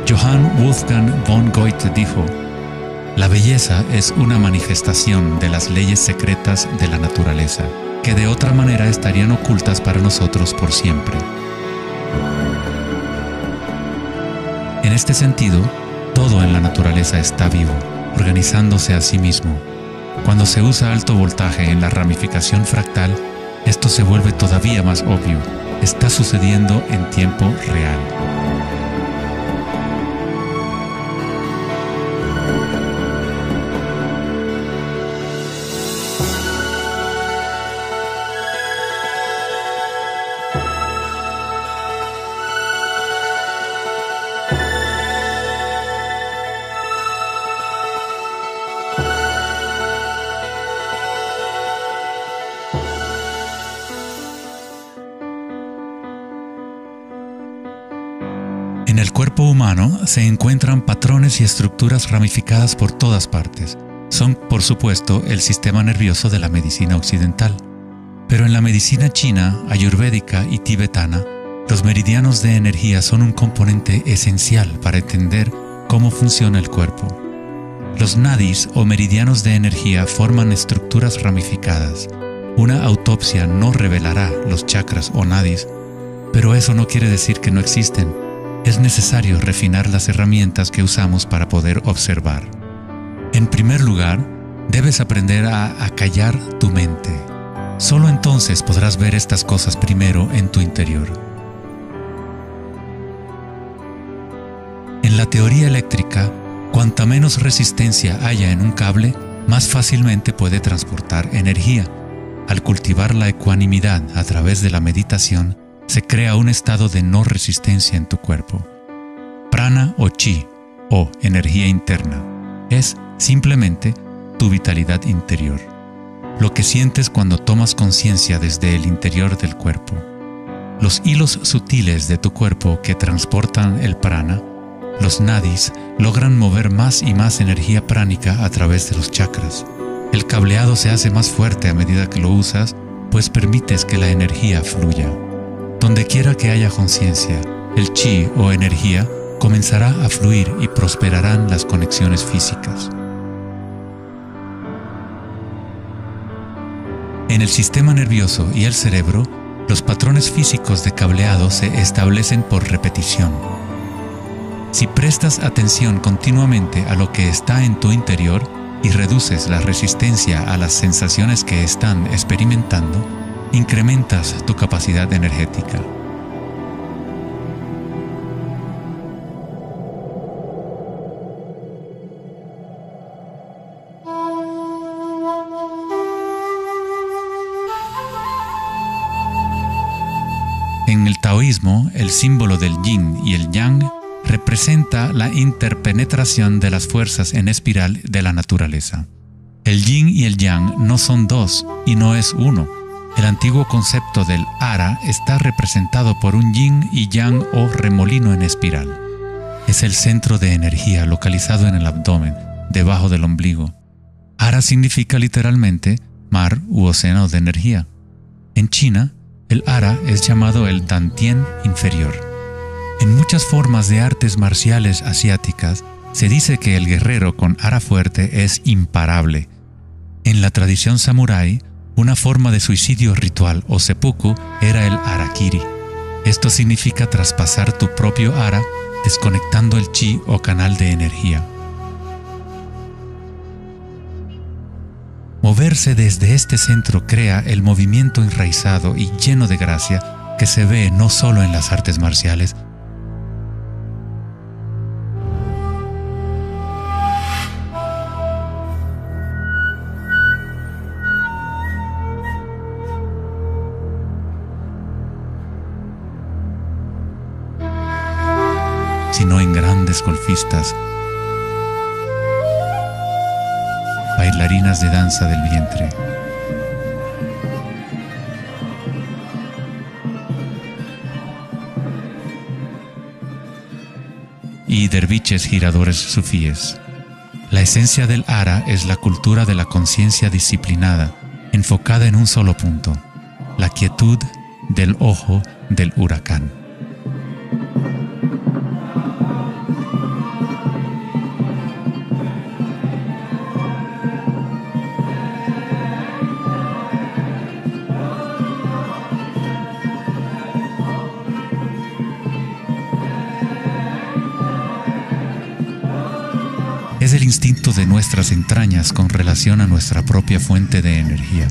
S1: Johann Wolfgang von Goethe dijo: "La belleza es una manifestación de las leyes secretas de la naturaleza, que de otra manera estarían ocultas para nosotros por siempre". En este sentido, todo en la naturaleza está vivo, organizándose a sí mismo. Cuando se usa alto voltaje en la ramificación fractal, esto se vuelve todavía más obvio. Está sucediendo en tiempo real. cuerpo humano se encuentran patrones y estructuras ramificadas por todas partes. Son, por supuesto, el sistema nervioso de la medicina occidental. Pero en la medicina china, ayurvédica y tibetana, los meridianos de energía son un componente esencial para entender cómo funciona el cuerpo. Los nadis o meridianos de energía forman estructuras ramificadas. Una autopsia no revelará los chakras o nadis, pero eso no quiere decir que no existen. Es necesario refinar las herramientas que usamos para poder observar. En primer lugar, debes aprender a acallar tu mente. Solo entonces podrás ver estas cosas primero en tu interior. En la teoría eléctrica, cuanta menos resistencia haya en un cable, más fácilmente puede transportar energía. Al cultivar la ecuanimidad a través de la meditación, se crea un estado de no resistencia en tu cuerpo. Prana o chi, o energía interna, es simplemente tu vitalidad interior. Lo que sientes cuando tomas conciencia desde el interior del cuerpo. Los hilos sutiles de tu cuerpo que transportan el prana, los nadis, logran mover más y más energía pránica a través de los chakras. El cableado se hace más fuerte a medida que lo usas, pues permites que la energía fluya. Donde quiera que haya conciencia, el chi o energía comenzará a fluir y prosperarán las conexiones físicas. En el sistema nervioso y el cerebro, los patrones físicos de cableado se establecen por repetición. Si prestas atención continuamente a lo que está en tu interior y reduces la resistencia a las sensaciones que están experimentando, incrementas tu capacidad energética. En el taoísmo, el símbolo del yin y el yang representa la interpenetración de las fuerzas en espiral de la naturaleza. El yin y el yang no son dos y no es uno. El antiguo concepto del ara está representado por un yin y yang o remolino en espiral. Es el centro de energía localizado en el abdomen, debajo del ombligo. Ara significa literalmente mar u océano de energía. En China, el ara es llamado el Dantien inferior. En muchas formas de artes marciales asiáticas, se dice que el guerrero con ara fuerte es imparable. En la tradición samurái, una forma de suicidio ritual o seppuku era el harakiri. Esto significa traspasar tu propio ara, desconectando el chi o canal de energía. Moverse desde este centro crea el movimiento enraizado y lleno de gracia que se ve no solo en las artes marciales, sino en grandes golfistas, bailarinas de danza del vientre. Y derviches giradores sufíes. La esencia del ara es la cultura de la conciencia disciplinada, enfocada en un solo punto, la quietud del ojo del huracán. Es el instinto de nuestras entrañas con relación a nuestra propia fuente de energía.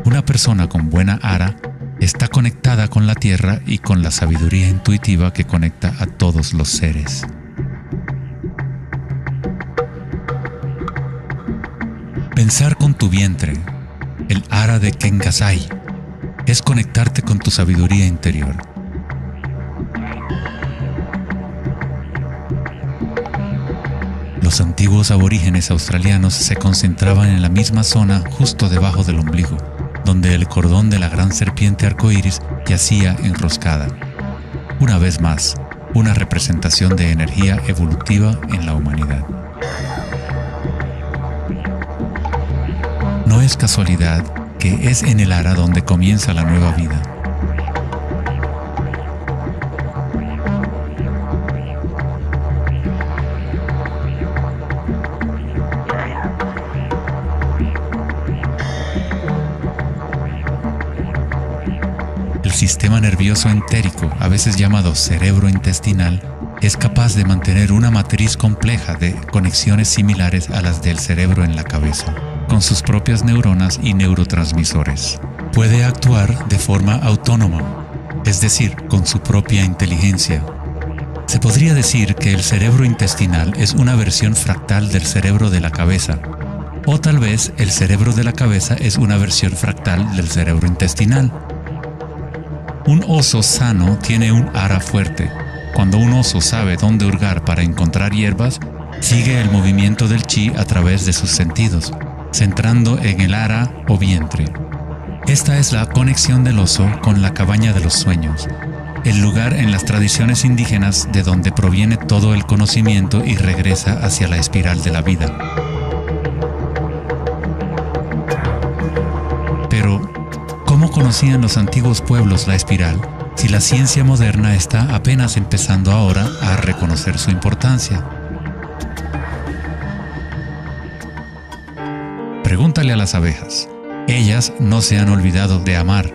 S1: Una persona con buena ara está conectada con la tierra y con la sabiduría intuitiva que conecta a todos los seres. Pensar con tu vientre, el ara de Kengasai, es conectarte con tu sabiduría interior. Los antiguos aborígenes australianos se concentraban en la misma zona justo debajo del ombligo, donde el cordón de la gran serpiente arcoíris yacía enroscada. Una vez más, una representación de energía evolutiva en la humanidad. No es casualidad que es en el ara donde comienza la nueva vida. El sistema nervioso entérico, a veces llamado cerebro intestinal, es capaz de mantener una matriz compleja de conexiones similares a las del cerebro en la cabeza, con sus propias neuronas y neurotransmisores. Puede actuar de forma autónoma, es decir, con su propia inteligencia. Se podría decir que el cerebro intestinal es una versión fractal del cerebro de la cabeza, o tal vez el cerebro de la cabeza es una versión fractal del cerebro intestinal. Un oso sano tiene un ara fuerte. Cuando un oso sabe dónde hurgar para encontrar hierbas, sigue el movimiento del chi a través de sus sentidos, centrando en el ara o vientre. Esta es la conexión del oso con la cabaña de los sueños, el lugar en las tradiciones indígenas de donde proviene todo el conocimiento y regresa hacia la espiral de la vida. Pero, ¿cómo conocían los antiguos pueblos la espiral si la ciencia moderna está apenas empezando ahora a reconocer su importancia? Pregúntale a las abejas. Ellas no se han olvidado de amar.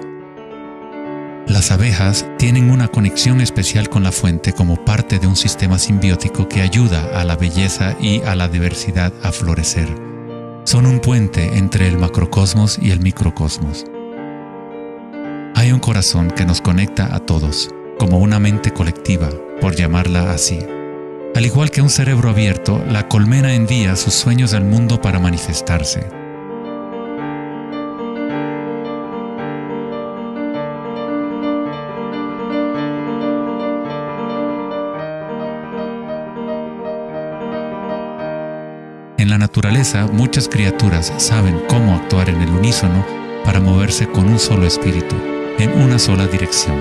S1: Las abejas tienen una conexión especial con la fuente como parte de un sistema simbiótico que ayuda a la belleza y a la diversidad a florecer. Son un puente entre el macrocosmos y el microcosmos. Hay un corazón que nos conecta a todos, como una mente colectiva, por llamarla así. Al igual que un cerebro abierto, la colmena envía sus sueños al mundo para manifestarse. En la naturaleza, muchas criaturas saben cómo actuar en el unísono para moverse con un solo espíritu, en una sola dirección.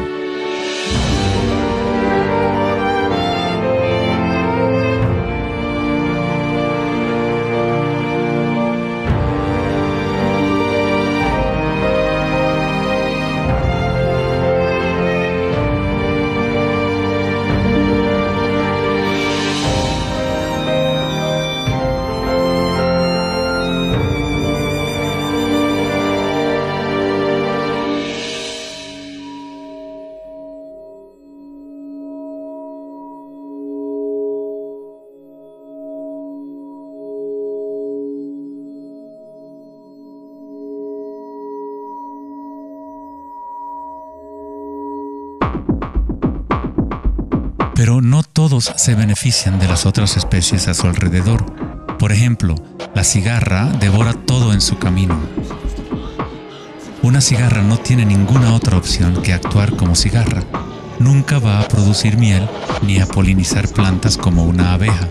S1: Pero no todos se benefician de las otras especies a su alrededor. Por ejemplo, la cigarra devora todo en su camino. Una cigarra no tiene ninguna otra opción que actuar como cigarra. Nunca va a producir miel ni a polinizar plantas como una abeja.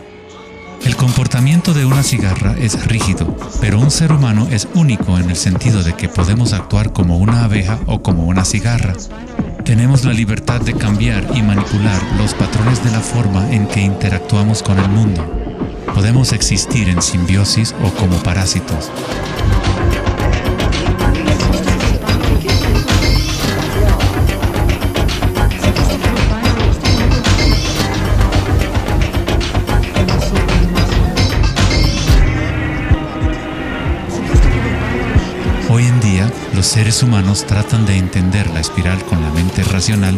S1: El comportamiento de una cigarra es rígido, pero un ser humano es único en el sentido de que podemos actuar como una abeja o como una cigarra. Tenemos la libertad de cambiar y manipular los patrones de la forma en que interactuamos con el mundo. Podemos existir en simbiosis o como parásitos. Hoy en día, los seres humanos tratan de entender la espiral con la mente racional,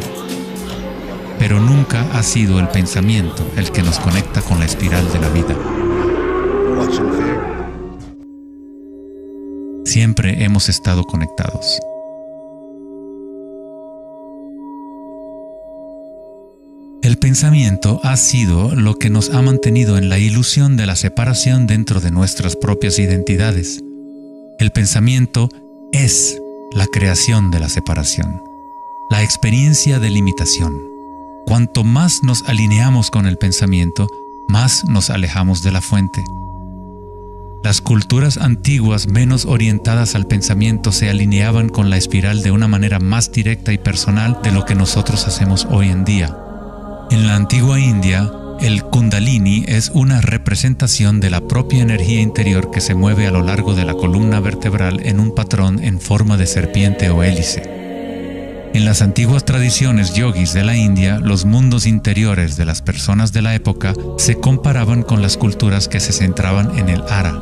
S1: pero nunca ha sido el pensamiento el que nos conecta con la espiral de la vida. Siempre hemos estado conectados. El pensamiento ha sido lo que nos ha mantenido en la ilusión de la separación dentro de nuestras propias identidades. El pensamiento es la creación de la separación, la experiencia de limitación. Cuanto más nos alineamos con el pensamiento, más nos alejamos de la fuente. Las culturas antiguas menos orientadas al pensamiento se alineaban con la espiral de una manera más directa y personal de lo que nosotros hacemos hoy en día. En la antigua India, el Kundalini es una representación de la propia energía interior que se mueve a lo largo de la columna vertebral en un patrón en forma de serpiente o hélice. En las antiguas tradiciones yogis de la India, los mundos interiores de las personas de la época se comparaban con las culturas que se centraban en el ara.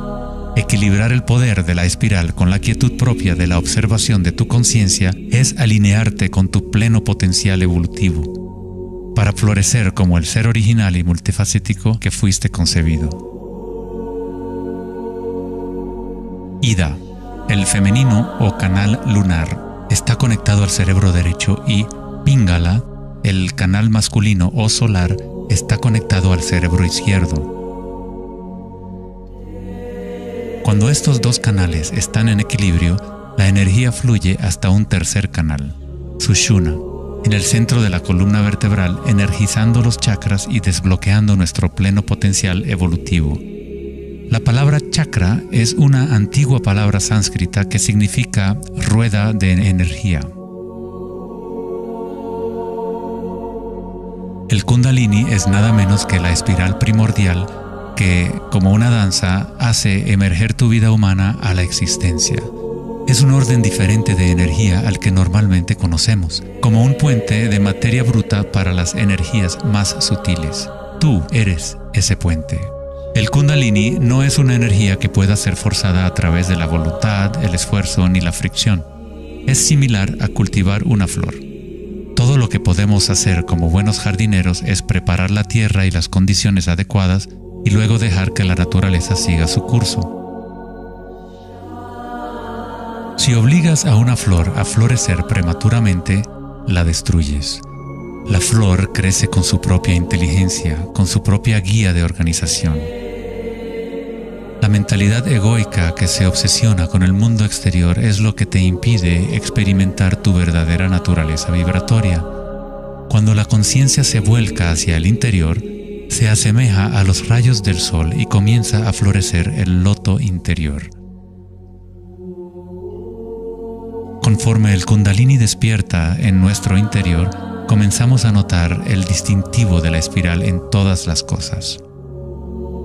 S1: Equilibrar el poder de la espiral con la quietud propia de la observación de tu conciencia es alinearte con tu pleno potencial evolutivo, para florecer como el ser original y multifacético que fuiste concebido. Ida, el femenino o canal lunar, está conectado al cerebro derecho y Pingala, el canal masculino o solar, está conectado al cerebro izquierdo. Cuando estos dos canales están en equilibrio, la energía fluye hasta un tercer canal, Sushumna, en el centro de la columna vertebral, energizando los chakras y desbloqueando nuestro pleno potencial evolutivo. La palabra chakra es una antigua palabra sánscrita que significa rueda de energía. El Kundalini es nada menos que la espiral primordial que, como una danza, hace emerger tu vida humana a la existencia. Es un orden diferente de energía al que normalmente conocemos, como un puente de materia bruta para las energías más sutiles. Tú eres ese puente. El Kundalini no es una energía que pueda ser forzada a través de la voluntad, el esfuerzo ni la fricción. Es similar a cultivar una flor. Todo lo que podemos hacer como buenos jardineros es preparar la tierra y las condiciones adecuadas y luego dejar que la naturaleza siga su curso. Si obligas a una flor a florecer prematuramente, la destruyes. La flor crece con su propia inteligencia, con su propia guía de organización. La mentalidad egoica que se obsesiona con el mundo exterior es lo que te impide experimentar tu verdadera naturaleza vibratoria. Cuando la conciencia se vuelca hacia el interior, se asemeja a los rayos del sol y comienza a florecer el loto interior. Conforme el Kundalini despierta en nuestro interior, comenzamos a notar el distintivo de la espiral en todas las cosas.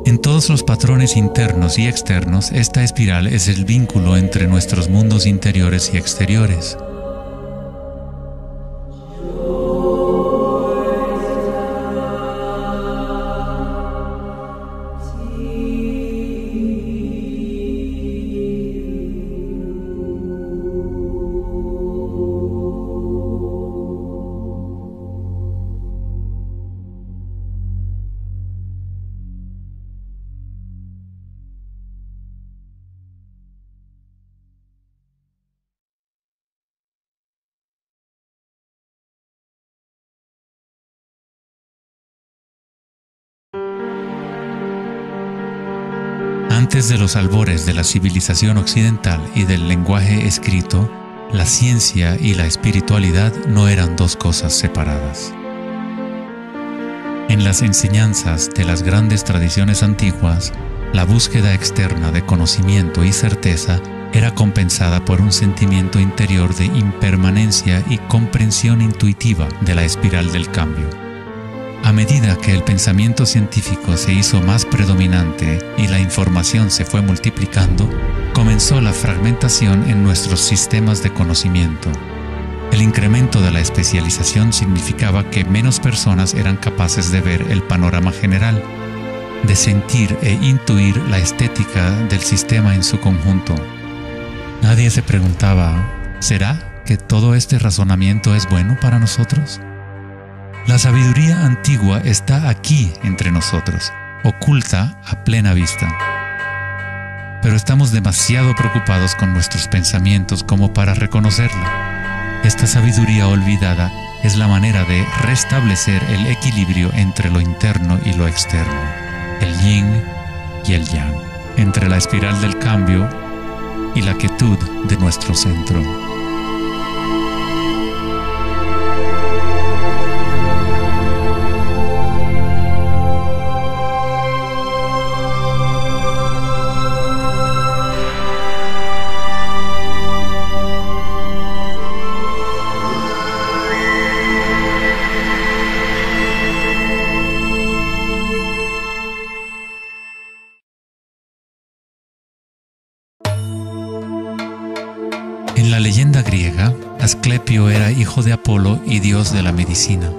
S1: En todos los patrones internos y externos, esta espiral es el vínculo entre nuestros mundos interiores y exteriores. Antes de los albores de la civilización occidental y del lenguaje escrito, la ciencia y la espiritualidad no eran dos cosas separadas. En las enseñanzas de las grandes tradiciones antiguas, la búsqueda externa de conocimiento y certeza era compensada por un sentimiento interior de impermanencia y comprensión intuitiva de la espiral del cambio. A medida que el pensamiento científico se hizo más predominante y la información se fue multiplicando, comenzó la fragmentación en nuestros sistemas de conocimiento. El incremento de la especialización significaba que menos personas eran capaces de ver el panorama general, de sentir e intuir la estética del sistema en su conjunto. Nadie se preguntaba, ¿será que todo este razonamiento es bueno para nosotros? La sabiduría antigua está aquí entre nosotros, oculta a plena vista. Pero estamos demasiado preocupados con nuestros pensamientos como para reconocerla. Esta sabiduría olvidada es la manera de restablecer el equilibrio entre lo interno y lo externo, el yin y el yang, entre la espiral del cambio y la quietud de nuestro centro. la leyenda griega, Asclepio era hijo de Apolo y dios de la medicina.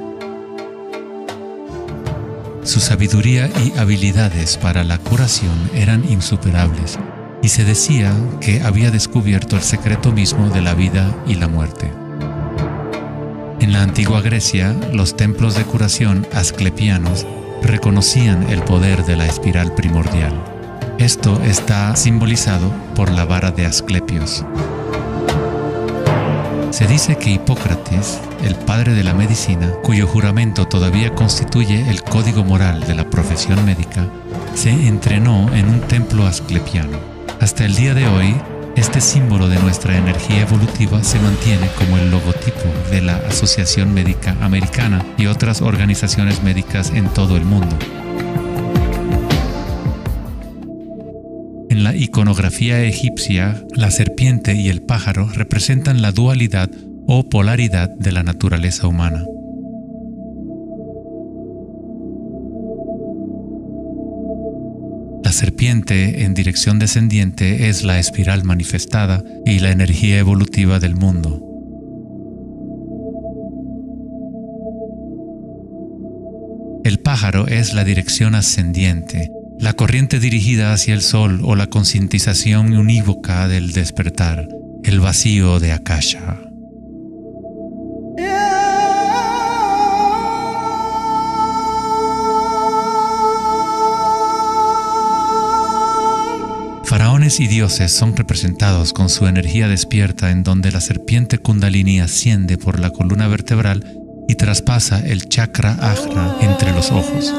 S1: Su sabiduría y habilidades para la curación eran insuperables, y se decía que había descubierto el secreto mismo de la vida y la muerte. En la antigua Grecia, los templos de curación asclepianos reconocían el poder de la espiral primordial. Esto está simbolizado por la vara de Asclepios. Se dice que Hipócrates, el padre de la medicina, cuyo juramento todavía constituye el código moral de la profesión médica, se entrenó en un templo asclepiano. Hasta el día de hoy, este símbolo de nuestra energía evolutiva se mantiene como el logotipo de la Asociación Médica Americana y otras organizaciones médicas en todo el mundo. En la iconografía egipcia, la serpiente y el pájaro representan la dualidad o polaridad de la naturaleza humana. La serpiente en dirección descendiente es la espiral manifestada y la energía evolutiva del mundo. El pájaro es la dirección ascendiente, la corriente dirigida hacia el sol o la concientización unívoca del despertar, el vacío de Akasha. Faraones y dioses son representados con su energía despierta, en donde la serpiente Kundalini asciende por la columna vertebral y traspasa el chakra Ajna entre los ojos.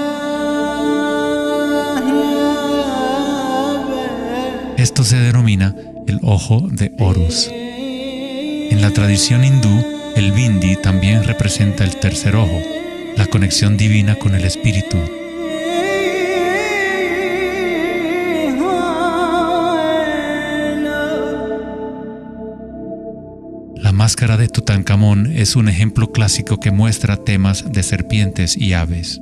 S1: Esto se denomina el ojo de Horus. En la tradición hindú, el bindi también representa el tercer ojo, la conexión divina con el espíritu. La máscara de Tutankamón es un ejemplo clásico que muestra temas de serpientes y aves.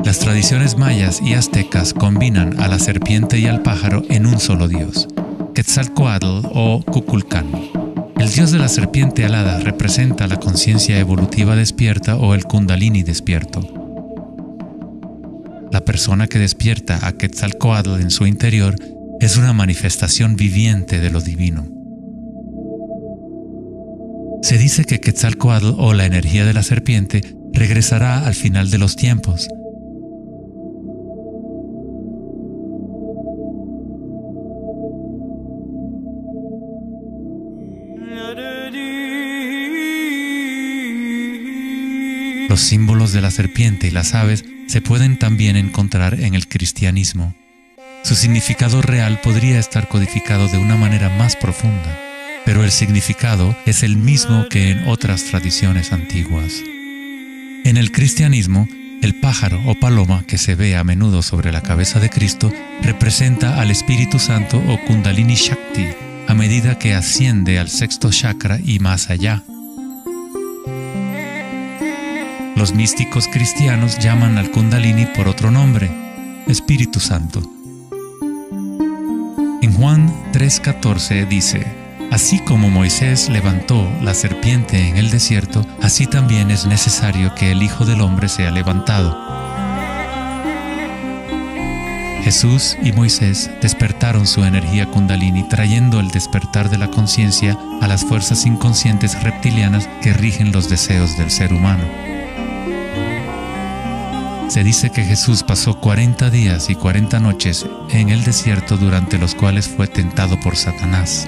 S1: Las tradiciones mayas y aztecas combinan a la serpiente y al pájaro en un solo dios, Quetzalcóatl o Kukulcán. El dios de la serpiente alada representa la conciencia evolutiva despierta o el Kundalini despierto. La persona que despierta a Quetzalcóatl en su interior es una manifestación viviente de lo divino. Se dice que Quetzalcóatl o la energía de la serpiente regresará al final de los tiempos. Los símbolos de la serpiente y las aves se pueden también encontrar en el cristianismo. Su significado real podría estar codificado de una manera más profunda, pero el significado es el mismo que en otras tradiciones antiguas. En el cristianismo, el pájaro o paloma que se ve a menudo sobre la cabeza de Cristo representa al Espíritu Santo o Kundalini Shakti a medida que asciende al sexto chakra y más allá. Los místicos cristianos llaman al Kundalini por otro nombre, Espíritu Santo. En Juan 3:14 dice: así como Moisés levantó la serpiente en el desierto, así también es necesario que el Hijo del Hombre sea levantado. Jesús y Moisés despertaron su energía Kundalini, trayendo el despertar de la conciencia a las fuerzas inconscientes reptilianas que rigen los deseos del ser humano. Se dice que Jesús pasó 40 días y 40 noches en el desierto, durante los cuales fue tentado por Satanás.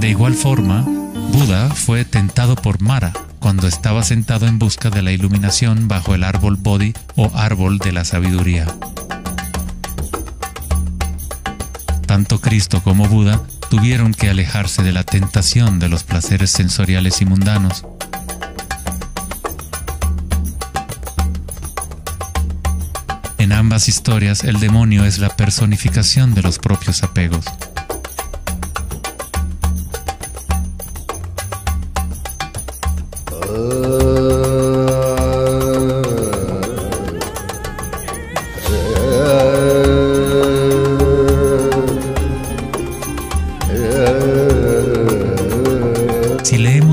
S1: De igual forma, Buda fue tentado por Mara cuando estaba sentado en busca de la iluminación bajo el árbol Bodhi o árbol de la sabiduría. Tanto Cristo como Buda tuvieron que alejarse de la tentación de los placeres sensoriales y mundanos. En ambas historias, el demonio es la personificación de los propios apegos.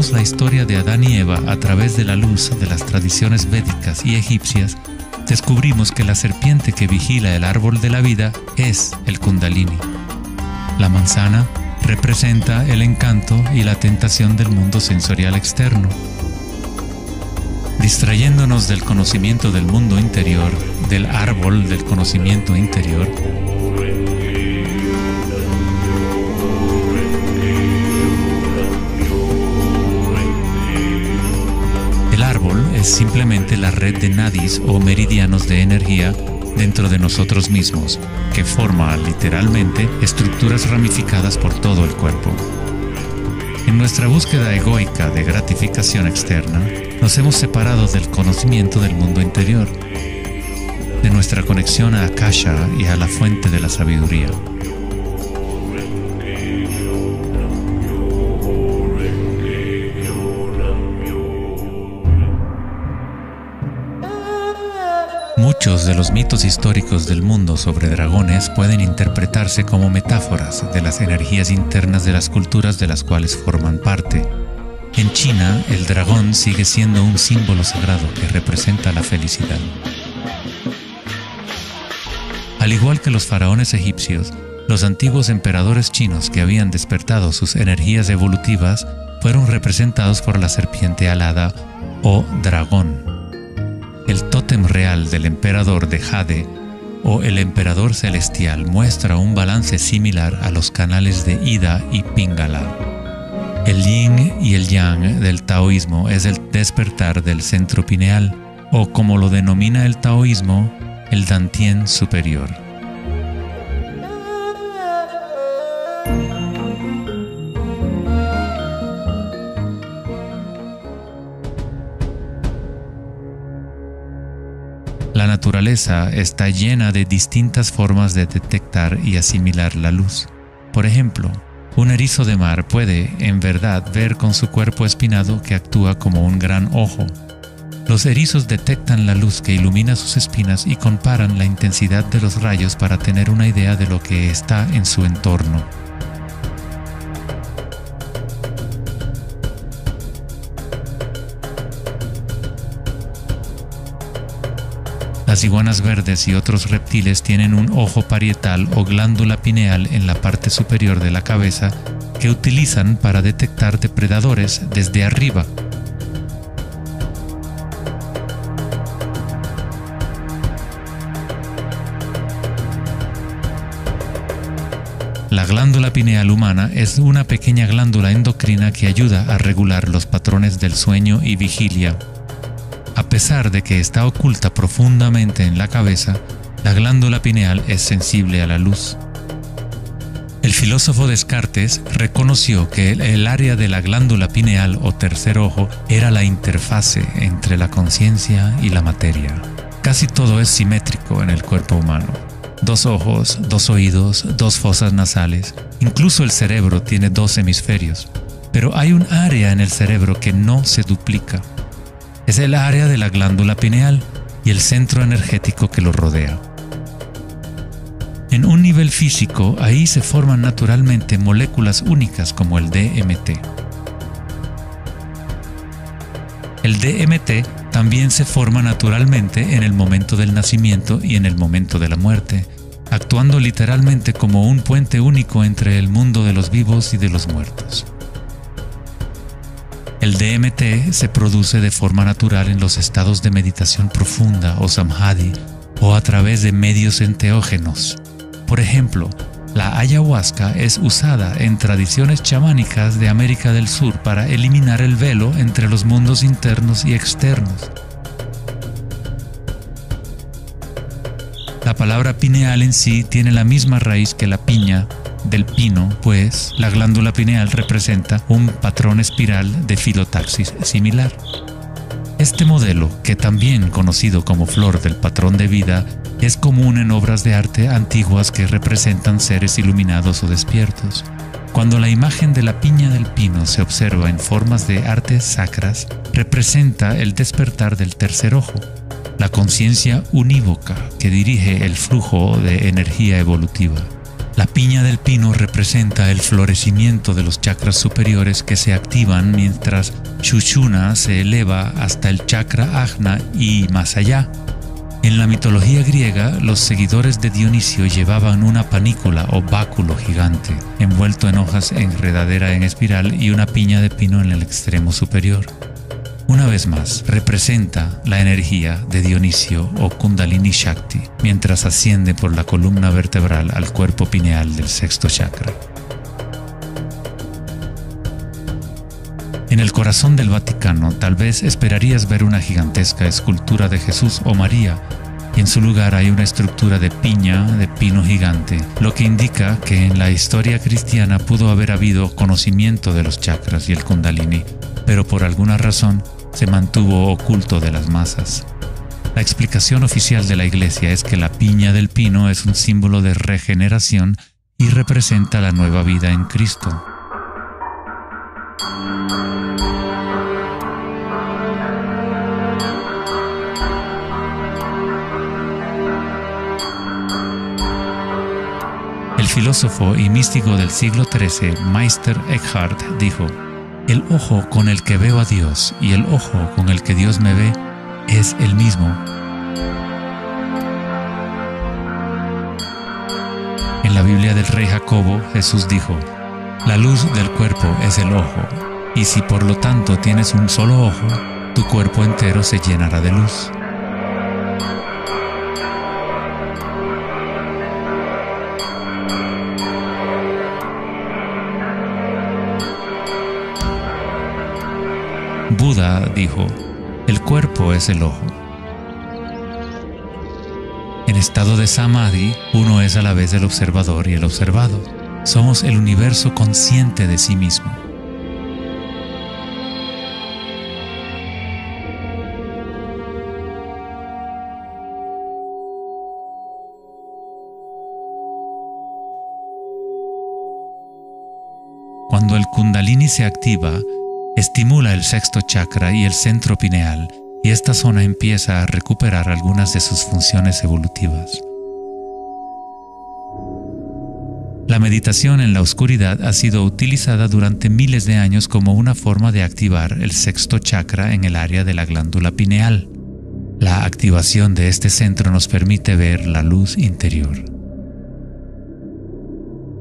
S1: estudiamos la historia de Adán y Eva a través de la luz de las tradiciones védicas y egipcias, descubrimos que la serpiente que vigila el árbol de la vida es el Kundalini. La manzana representa el encanto y la tentación del mundo sensorial externo. Distrayéndonos del conocimiento del mundo interior, del árbol del conocimiento interior, el árbol es simplemente la red de nadis o meridianos de energía dentro de nosotros mismos, que forma literalmente estructuras ramificadas por todo el cuerpo. En nuestra búsqueda egoica de gratificación externa, nos hemos separado del conocimiento del mundo interior, de nuestra conexión a Akasha y a la fuente de la sabiduría. Muchos de los mitos históricos del mundo sobre dragones pueden interpretarse como metáforas de las energías internas de las culturas de las cuales forman parte. En China, el dragón sigue siendo un símbolo sagrado que representa la felicidad. Al igual que los faraones egipcios, los antiguos emperadores chinos que habían despertado sus energías evolutivas fueron representados por la serpiente alada o dragón. El tótem real del emperador de Jade o el emperador celestial muestra un balance similar a los canales de Ida y Pingala. El yin y el yang del taoísmo es el despertar del centro pineal, o como lo denomina el taoísmo, el Dantien superior. La naturaleza está llena de distintas formas de detectar y asimilar la luz. Por ejemplo, un erizo de mar puede, en verdad, ver con su cuerpo espinado que actúa como un gran ojo. Los erizos detectan la luz que ilumina sus espinas y comparan la intensidad de los rayos para tener una idea de lo que está en su entorno. Las iguanas verdes y otros reptiles tienen un ojo parietal o glándula pineal en la parte superior de la cabeza que utilizan para detectar depredadores desde arriba. La glándula pineal humana es una pequeña glándula endocrina que ayuda a regular los patrones del sueño y vigilia. A pesar de que está oculta profundamente en la cabeza, la glándula pineal es sensible a la luz. El filósofo Descartes reconoció que el área de la glándula pineal o tercer ojo era la interfase entre la conciencia y la materia. Casi todo es simétrico en el cuerpo humano. 2 ojos, 2 oídos, 2 fosas nasales. Incluso el cerebro tiene 2 hemisferios. Pero hay un área en el cerebro que no se duplica. Es el área de la glándula pineal y el centro energético que lo rodea. En un nivel físico, ahí se forman naturalmente moléculas únicas como el DMT. El DMT también se forma naturalmente en el momento del nacimiento y en el momento de la muerte, actuando literalmente como un puente único entre el mundo de los vivos y de los muertos. El DMT se produce de forma natural en los estados de meditación profunda o samadhi o a través de medios enteógenos. Por ejemplo, la ayahuasca es usada en tradiciones chamánicas de América del Sur para eliminar el velo entre los mundos internos y externos. La palabra pineal en sí tiene la misma raíz que la piña del pino, pues la glándula pineal representa un patrón espiral de filotaxis similar. Este modelo, que también conocido como flor del patrón de vida, es común en obras de arte antiguas que representan seres iluminados o despiertos. Cuando la imagen de la piña del pino se observa en formas de artes sacras, representa el despertar del tercer ojo, la conciencia unívoca que dirige el flujo de energía evolutiva. La piña del pino representa el florecimiento de los chakras superiores que se activan mientras Sushumna se eleva hasta el chakra Ajna y más allá. En la mitología griega, los seguidores de Dionisio llevaban una panícula o báculo gigante, envuelto en hojas enredadera en espiral y una piña de pino en el extremo superior. Una vez más, representa la energía de Dionisio o Kundalini Shakti, mientras asciende por la columna vertebral al cuerpo pineal del sexto chakra. En el corazón del Vaticano, tal vez esperarías ver una gigantesca escultura de Jesús o María, y en su lugar hay una estructura de piña de pino gigante, lo que indica que en la historia cristiana pudo haber habido conocimiento de los chakras y el Kundalini, pero por alguna razón se mantuvo oculto de las masas. La explicación oficial de la Iglesia es que la piña del pino es un símbolo de regeneración y representa la nueva vida en Cristo. El filósofo y místico del siglo XIII, Meister Eckhart, dijo: "El ojo con el que veo a Dios y el ojo con el que Dios me ve es el mismo". En la Biblia del Rey Jacobo, Jesús dijo: "La luz del cuerpo es el ojo, y si por lo tanto tienes un solo ojo, tu cuerpo entero se llenará de luz". Buda dijo: "El cuerpo es el ojo". En estado de Samadhi, uno es a la vez el observador y el observado. Somos el universo consciente de sí mismo. Cuando el Kundalini se activa, estimula el sexto chakra y el centro pineal, y esta zona empieza a recuperar algunas de sus funciones evolutivas. La meditación en la oscuridad ha sido utilizada durante miles de años como una forma de activar el sexto chakra en el área de la glándula pineal. La activación de este centro nos permite ver la luz interior.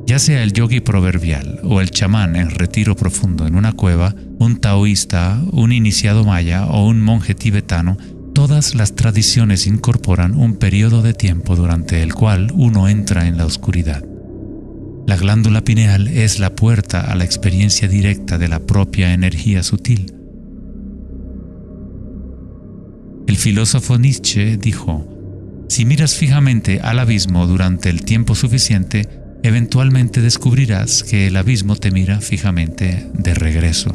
S1: Ya sea el yogi proverbial o el chamán en retiro profundo en una cueva, un taoísta, un iniciado maya o un monje tibetano, todas las tradiciones incorporan un periodo de tiempo durante el cual uno entra en la oscuridad. La glándula pineal es la puerta a la experiencia directa de la propia energía sutil. El filósofo Nietzsche dijo: "Si miras fijamente al abismo durante el tiempo suficiente, eventualmente descubrirás que el abismo te mira fijamente de regreso".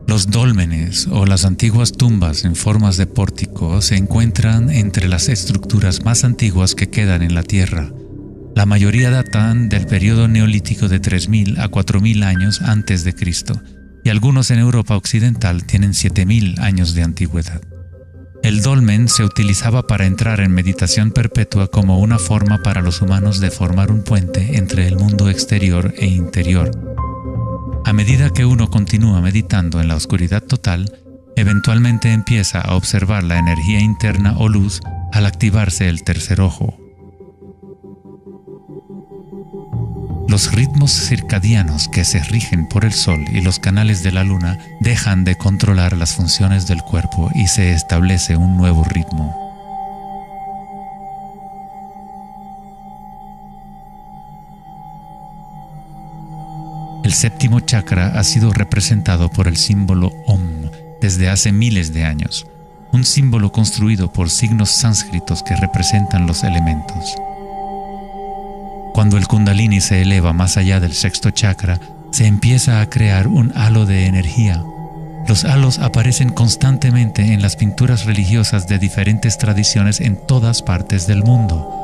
S1: Los dólmenes o las antiguas tumbas en formas de pórtico se encuentran entre las estructuras más antiguas que quedan en la Tierra. La mayoría datan del periodo neolítico de 3000 a 4000 años antes de Cristo, y algunos en Europa occidental tienen 7000 años de antigüedad. El dolmen se utilizaba para entrar en meditación perpetua como una forma para los humanos de formar un puente entre el mundo exterior e interior. A medida que uno continúa meditando en la oscuridad total, eventualmente empieza a observar la energía interna o luz al activarse el tercer ojo. Los ritmos circadianos que se rigen por el sol y los canales de la luna dejan de controlar las funciones del cuerpo y se establece un nuevo ritmo. El séptimo chakra ha sido representado por el símbolo Om desde hace miles de años, un símbolo construido por signos sánscritos que representan los elementos. Cuando el Kundalini se eleva más allá del sexto chakra, se empieza a crear un halo de energía. Los halos aparecen constantemente en las pinturas religiosas de diferentes tradiciones en todas partes del mundo.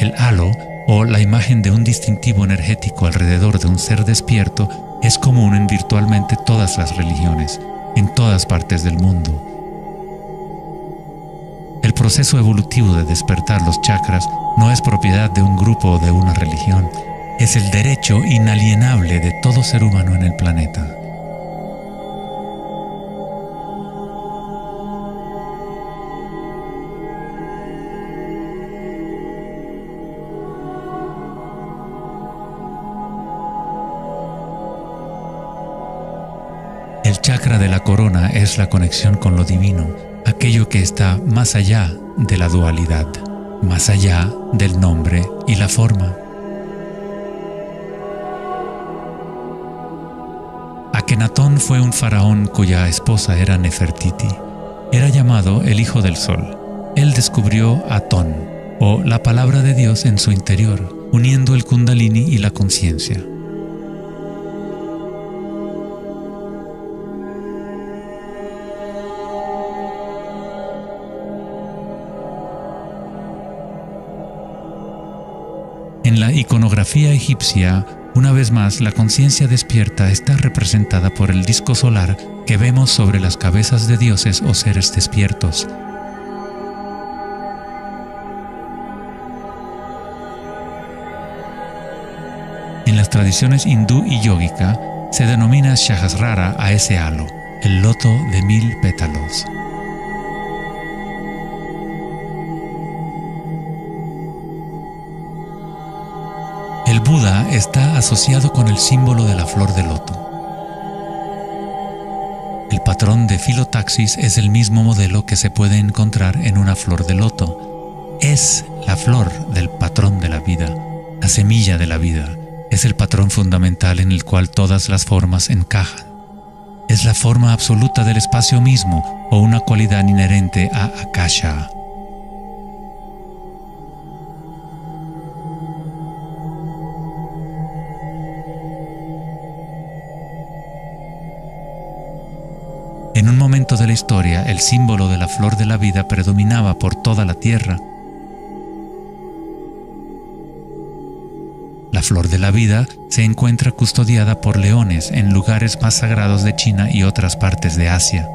S1: El halo, o la imagen de un distintivo energético alrededor de un ser despierto, es común en virtualmente todas las religiones, en todas partes del mundo. El proceso evolutivo de despertar los chakras no es propiedad de un grupo o de una religión, es el derecho inalienable de todo ser humano en el planeta. El chakra de la corona es la conexión con lo divino, aquello que está más allá de la dualidad, más allá del nombre y la forma. Akenatón fue un faraón cuya esposa era Nefertiti. Era llamado el Hijo del Sol. Él descubrió Atón, o la palabra de Dios en su interior, uniendo el Kundalini y la conciencia. En la iconografía egipcia, una vez más, la conciencia despierta está representada por el disco solar que vemos sobre las cabezas de dioses o seres despiertos. En las tradiciones hindú y yógica, se denomina Sahasrara a ese halo, el loto de 1000 pétalos. El Buda está asociado con el símbolo de la flor de loto. El patrón de filotaxis es el mismo modelo que se puede encontrar en una flor de loto. Es la flor del patrón de la vida, la semilla de la vida. Es el patrón fundamental en el cual todas las formas encajan. Es la forma absoluta del espacio mismo o una cualidad inherente a Akasha. En un momento de la historia, el símbolo de la flor de la vida predominaba por toda la tierra. La flor de la vida se encuentra custodiada por leones en lugares más sagrados de China y otras partes de Asia.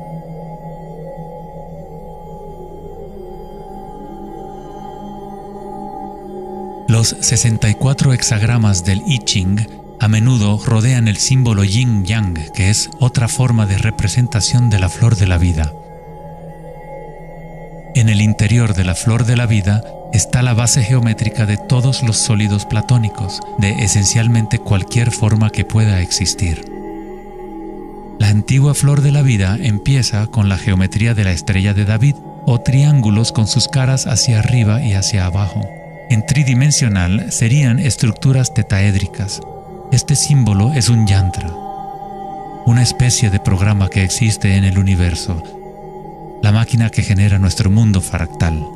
S1: Los 64 hexagramas del I Ching a menudo rodean el símbolo yin-yang, que es otra forma de representación de la flor de la vida. En el interior de la flor de la vida está la base geométrica de todos los sólidos platónicos, de esencialmente cualquier forma que pueda existir. La antigua flor de la vida empieza con la geometría de la estrella de David, o triángulos con sus caras hacia arriba y hacia abajo. En tridimensional serían estructuras tetaédricas. Este símbolo es un yantra, una especie de programa que existe en el universo, la máquina que genera nuestro mundo fractal.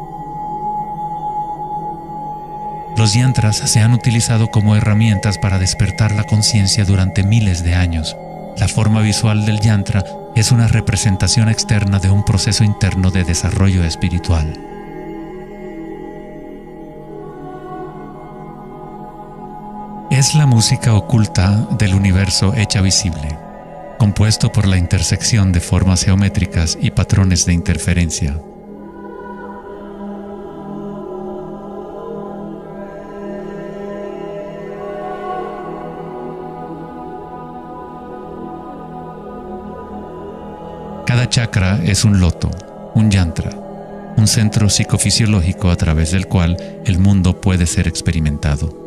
S1: Los yantras se han utilizado como herramientas para despertar la conciencia durante miles de años. La forma visual del yantra es una representación externa de un proceso interno de desarrollo espiritual. Es la música oculta del universo hecha visible, compuesto por la intersección de formas geométricas y patrones de interferencia. Cada chakra es un loto, un yantra, un centro psicofisiológico a través del cual el mundo puede ser experimentado.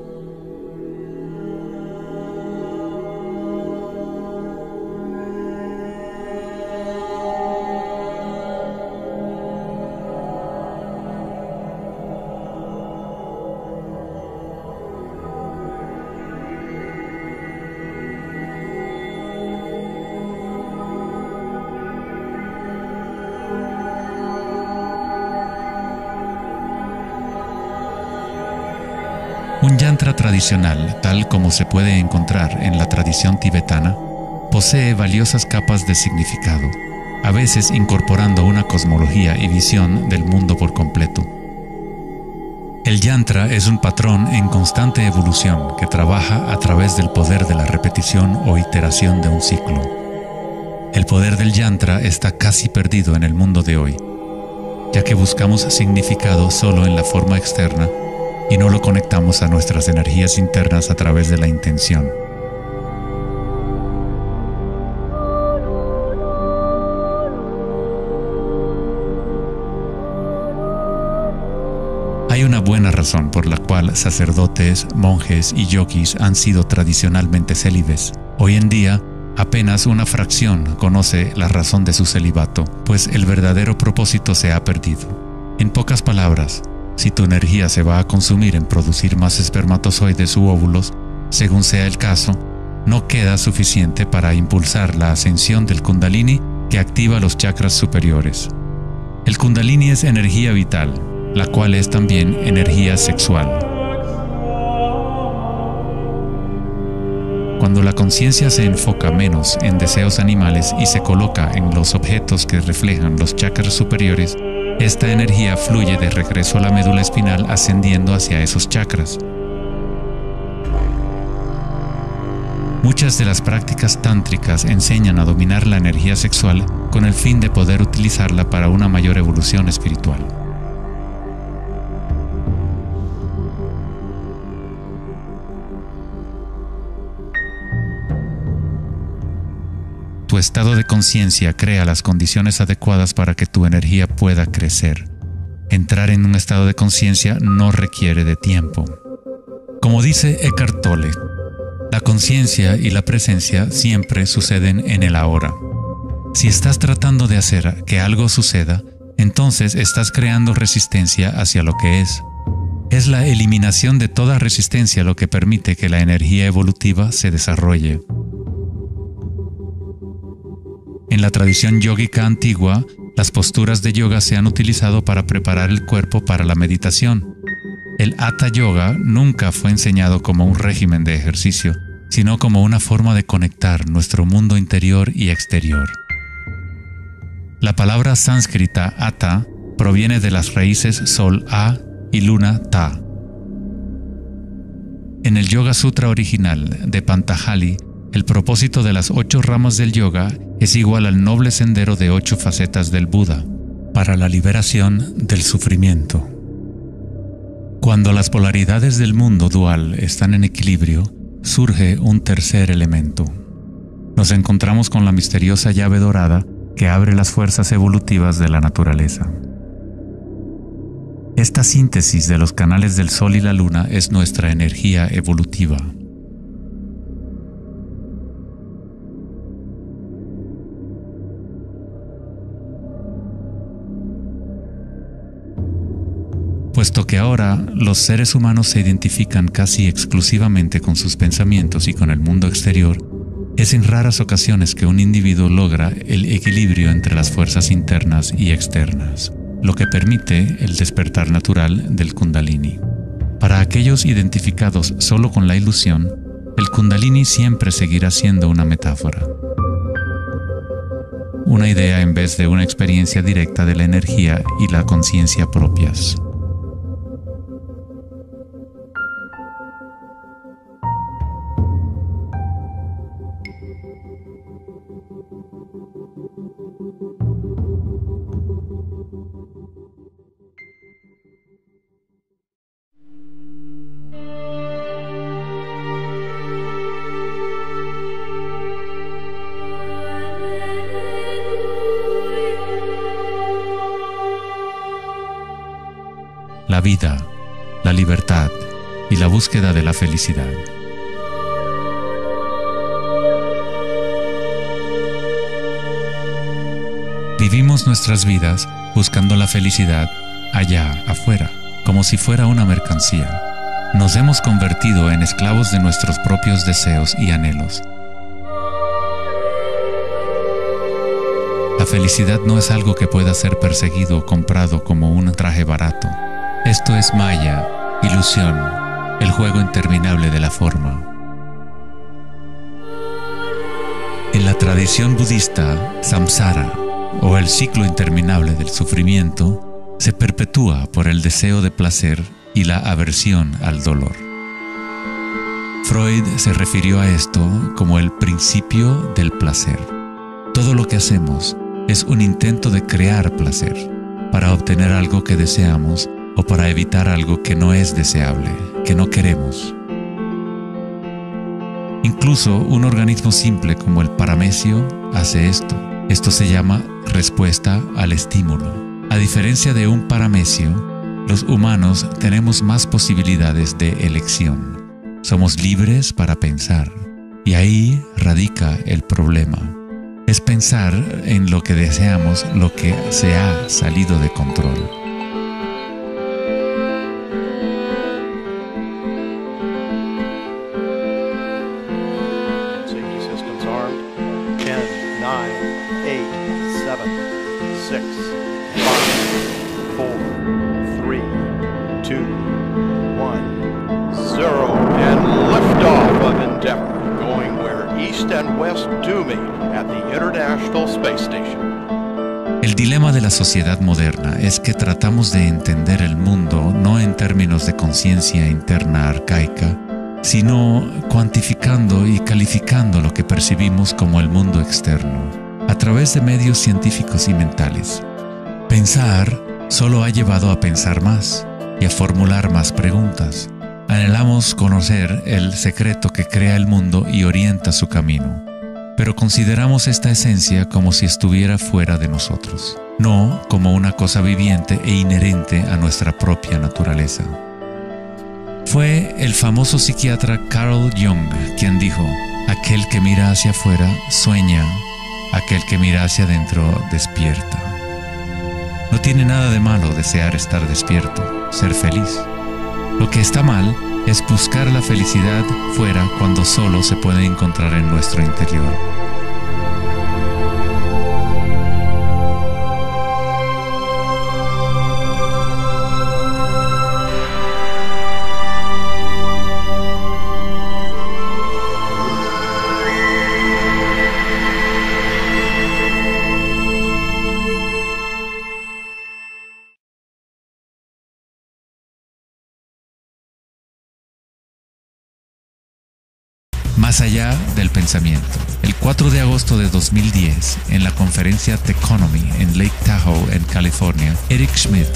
S1: Un yantra tradicional, tal como se puede encontrar en la tradición tibetana, posee valiosas capas de significado, a veces incorporando una cosmología y visión del mundo por completo. El yantra es un patrón en constante evolución que trabaja a través del poder de la repetición o iteración de un ciclo. El poder del yantra está casi perdido en el mundo de hoy, ya que buscamos significado solo en la forma externa y no lo conectamos a nuestras energías internas a través de la intención. Hay una buena razón por la cual sacerdotes, monjes y yogis han sido tradicionalmente célibes. Hoy en día, apenas una fracción conoce la razón de su celibato, pues el verdadero propósito se ha perdido. En pocas palabras, si tu energía se va a consumir en producir más espermatozoides u óvulos, según sea el caso, no queda suficiente para impulsar la ascensión del Kundalini que activa los chakras superiores. El Kundalini es energía vital, la cual es también energía sexual. Cuando la conciencia se enfoca menos en deseos animales y se coloca en los objetos que reflejan los chakras superiores, esta energía fluye de regreso a la médula espinal ascendiendo hacia esos chakras. Muchas de las prácticas tántricas enseñan a dominar la energía sexual con el fin de poder utilizarla para una mayor evolución espiritual. Tu estado de conciencia crea las condiciones adecuadas para que tu energía pueda crecer. Entrar en un estado de conciencia no requiere de tiempo. Como dice Eckhart Tolle, la conciencia y la presencia siempre suceden en el ahora. Si estás tratando de hacer que algo suceda, entonces estás creando resistencia hacia lo que es. Es la eliminación de toda resistencia lo que permite que la energía evolutiva se desarrolle. En la tradición yógica antigua, las posturas de yoga se han utilizado para preparar el cuerpo para la meditación. El Hatha Yoga nunca fue enseñado como un régimen de ejercicio, sino como una forma de conectar nuestro mundo interior y exterior. La palabra sánscrita Hatha proviene de las raíces Sol A y Luna Ta. En el Yoga Sutra original de Patanjali, el propósito de las 8 ramas del yoga es igual al noble sendero de 8 facetas del Buda, para la liberación del sufrimiento. Cuando las polaridades del mundo dual están en equilibrio, surge un tercer elemento. Nos encontramos con la misteriosa llave dorada que abre las fuerzas evolutivas de la naturaleza. Esta síntesis de los canales del Sol y la Luna es nuestra energía evolutiva. Puesto que ahora los seres humanos se identifican casi exclusivamente con sus pensamientos y con el mundo exterior, es en raras ocasiones que un individuo logra el equilibrio entre las fuerzas internas y externas, lo que permite el despertar natural del Kundalini. Para aquellos identificados solo con la ilusión, el Kundalini siempre seguirá siendo una metáfora. Una idea en vez de una experiencia directa de la energía y la conciencia propias. La vida, la libertad y la búsqueda de la felicidad. Vivimos nuestras vidas buscando la felicidad allá afuera, como si fuera una mercancía. Nos hemos convertido en esclavos de nuestros propios deseos y anhelos. La felicidad no es algo que pueda ser perseguido o comprado como un traje barato. Esto es maya, ilusión, el juego interminable de la forma. En la tradición budista, samsara, o el ciclo interminable del sufrimiento, se perpetúa por el deseo de placer y la aversión al dolor. Freud se refirió a esto como el principio del placer. Todo lo que hacemos es un intento de crear placer, para obtener algo que deseamos o para evitar algo que no es deseable, que no queremos. Incluso un organismo simple como el paramecio hace esto. Esto se llama respuesta al estímulo. A diferencia de un paramecio, los humanos tenemos más posibilidades de elección. Somos libres para pensar, y ahí radica el problema. Es pensar en lo que deseamos, lo que se ha salido de control.
S2: Safety systems armed. 10, 9, 8, 7, 6, 5, 4, 3, 2, 1, 0, and liftoff of Endeavour, going where east and west do meet at the International Space Station.
S1: El dilema de la sociedad moderna es que tratamos de entender el mundo no en términos de conciencia interna arcaica, sino cuantificando y calificando lo que percibimos como el mundo externo, a través de medios científicos y mentales. Pensar solo ha llevado a pensar más y a formular más preguntas. Anhelamos conocer el secreto que crea el mundo y orienta su camino, pero consideramos esta esencia como si estuviera fuera de nosotros, no como una cosa viviente e inherente a nuestra propia naturaleza. Fue el famoso psiquiatra Carl Jung quien dijo: aquel que mira hacia afuera sueña, aquel que mira hacia adentro despierta. No tiene nada de malo desear estar despierto, ser feliz. Lo que está mal es buscar la felicidad fuera cuando solo se puede encontrar en nuestro interior. Más allá del pensamiento. El 4 de agosto de 2010, en la conferencia Techonomy en Lake Tahoe, en California, Eric Schmidt,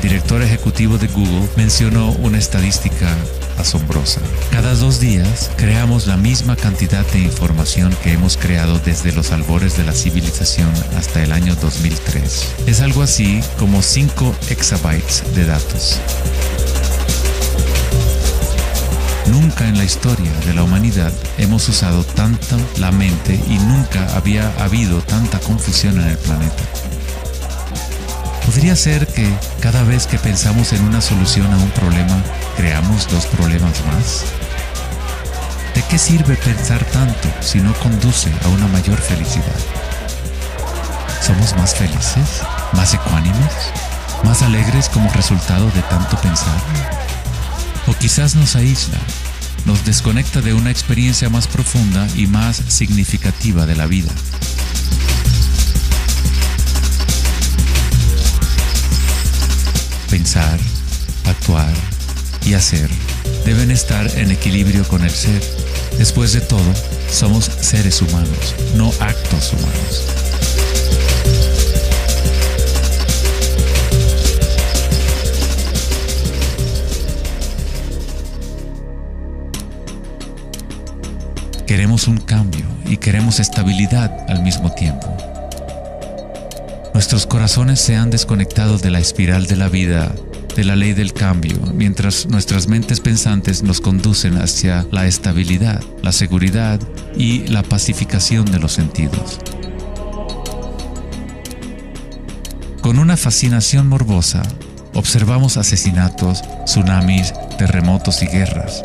S1: director ejecutivo de Google, mencionó una estadística asombrosa. Cada 2 días creamos la misma cantidad de información que hemos creado desde los albores de la civilización hasta el año 2003. Es algo así como 5 exabytes de datos. Nunca en la historia de la humanidad hemos usado tanto la mente y nunca había habido tanta confusión en el planeta. ¿Podría ser que cada vez que pensamos en una solución a un problema, creamos 2 problemas más? ¿De qué sirve pensar tanto si no conduce a una mayor felicidad? ¿Somos más felices? ¿Más ecuánimes? ¿Más alegres como resultado de tanto pensar? O quizás nos aísla, nos desconecta de una experiencia más profunda y más significativa de la vida. Pensar, actuar y hacer deben estar en equilibrio con el ser. Después de todo, somos seres humanos, no actos humanos. Queremos un cambio y queremos estabilidad al mismo tiempo. Nuestros corazones se han desconectado de la espiral de la vida, de la ley del cambio, mientras nuestras mentes pensantes nos conducen hacia la estabilidad, la seguridad y la pacificación de los sentidos. Con una fascinación morbosa, observamos asesinatos, tsunamis, terremotos y guerras.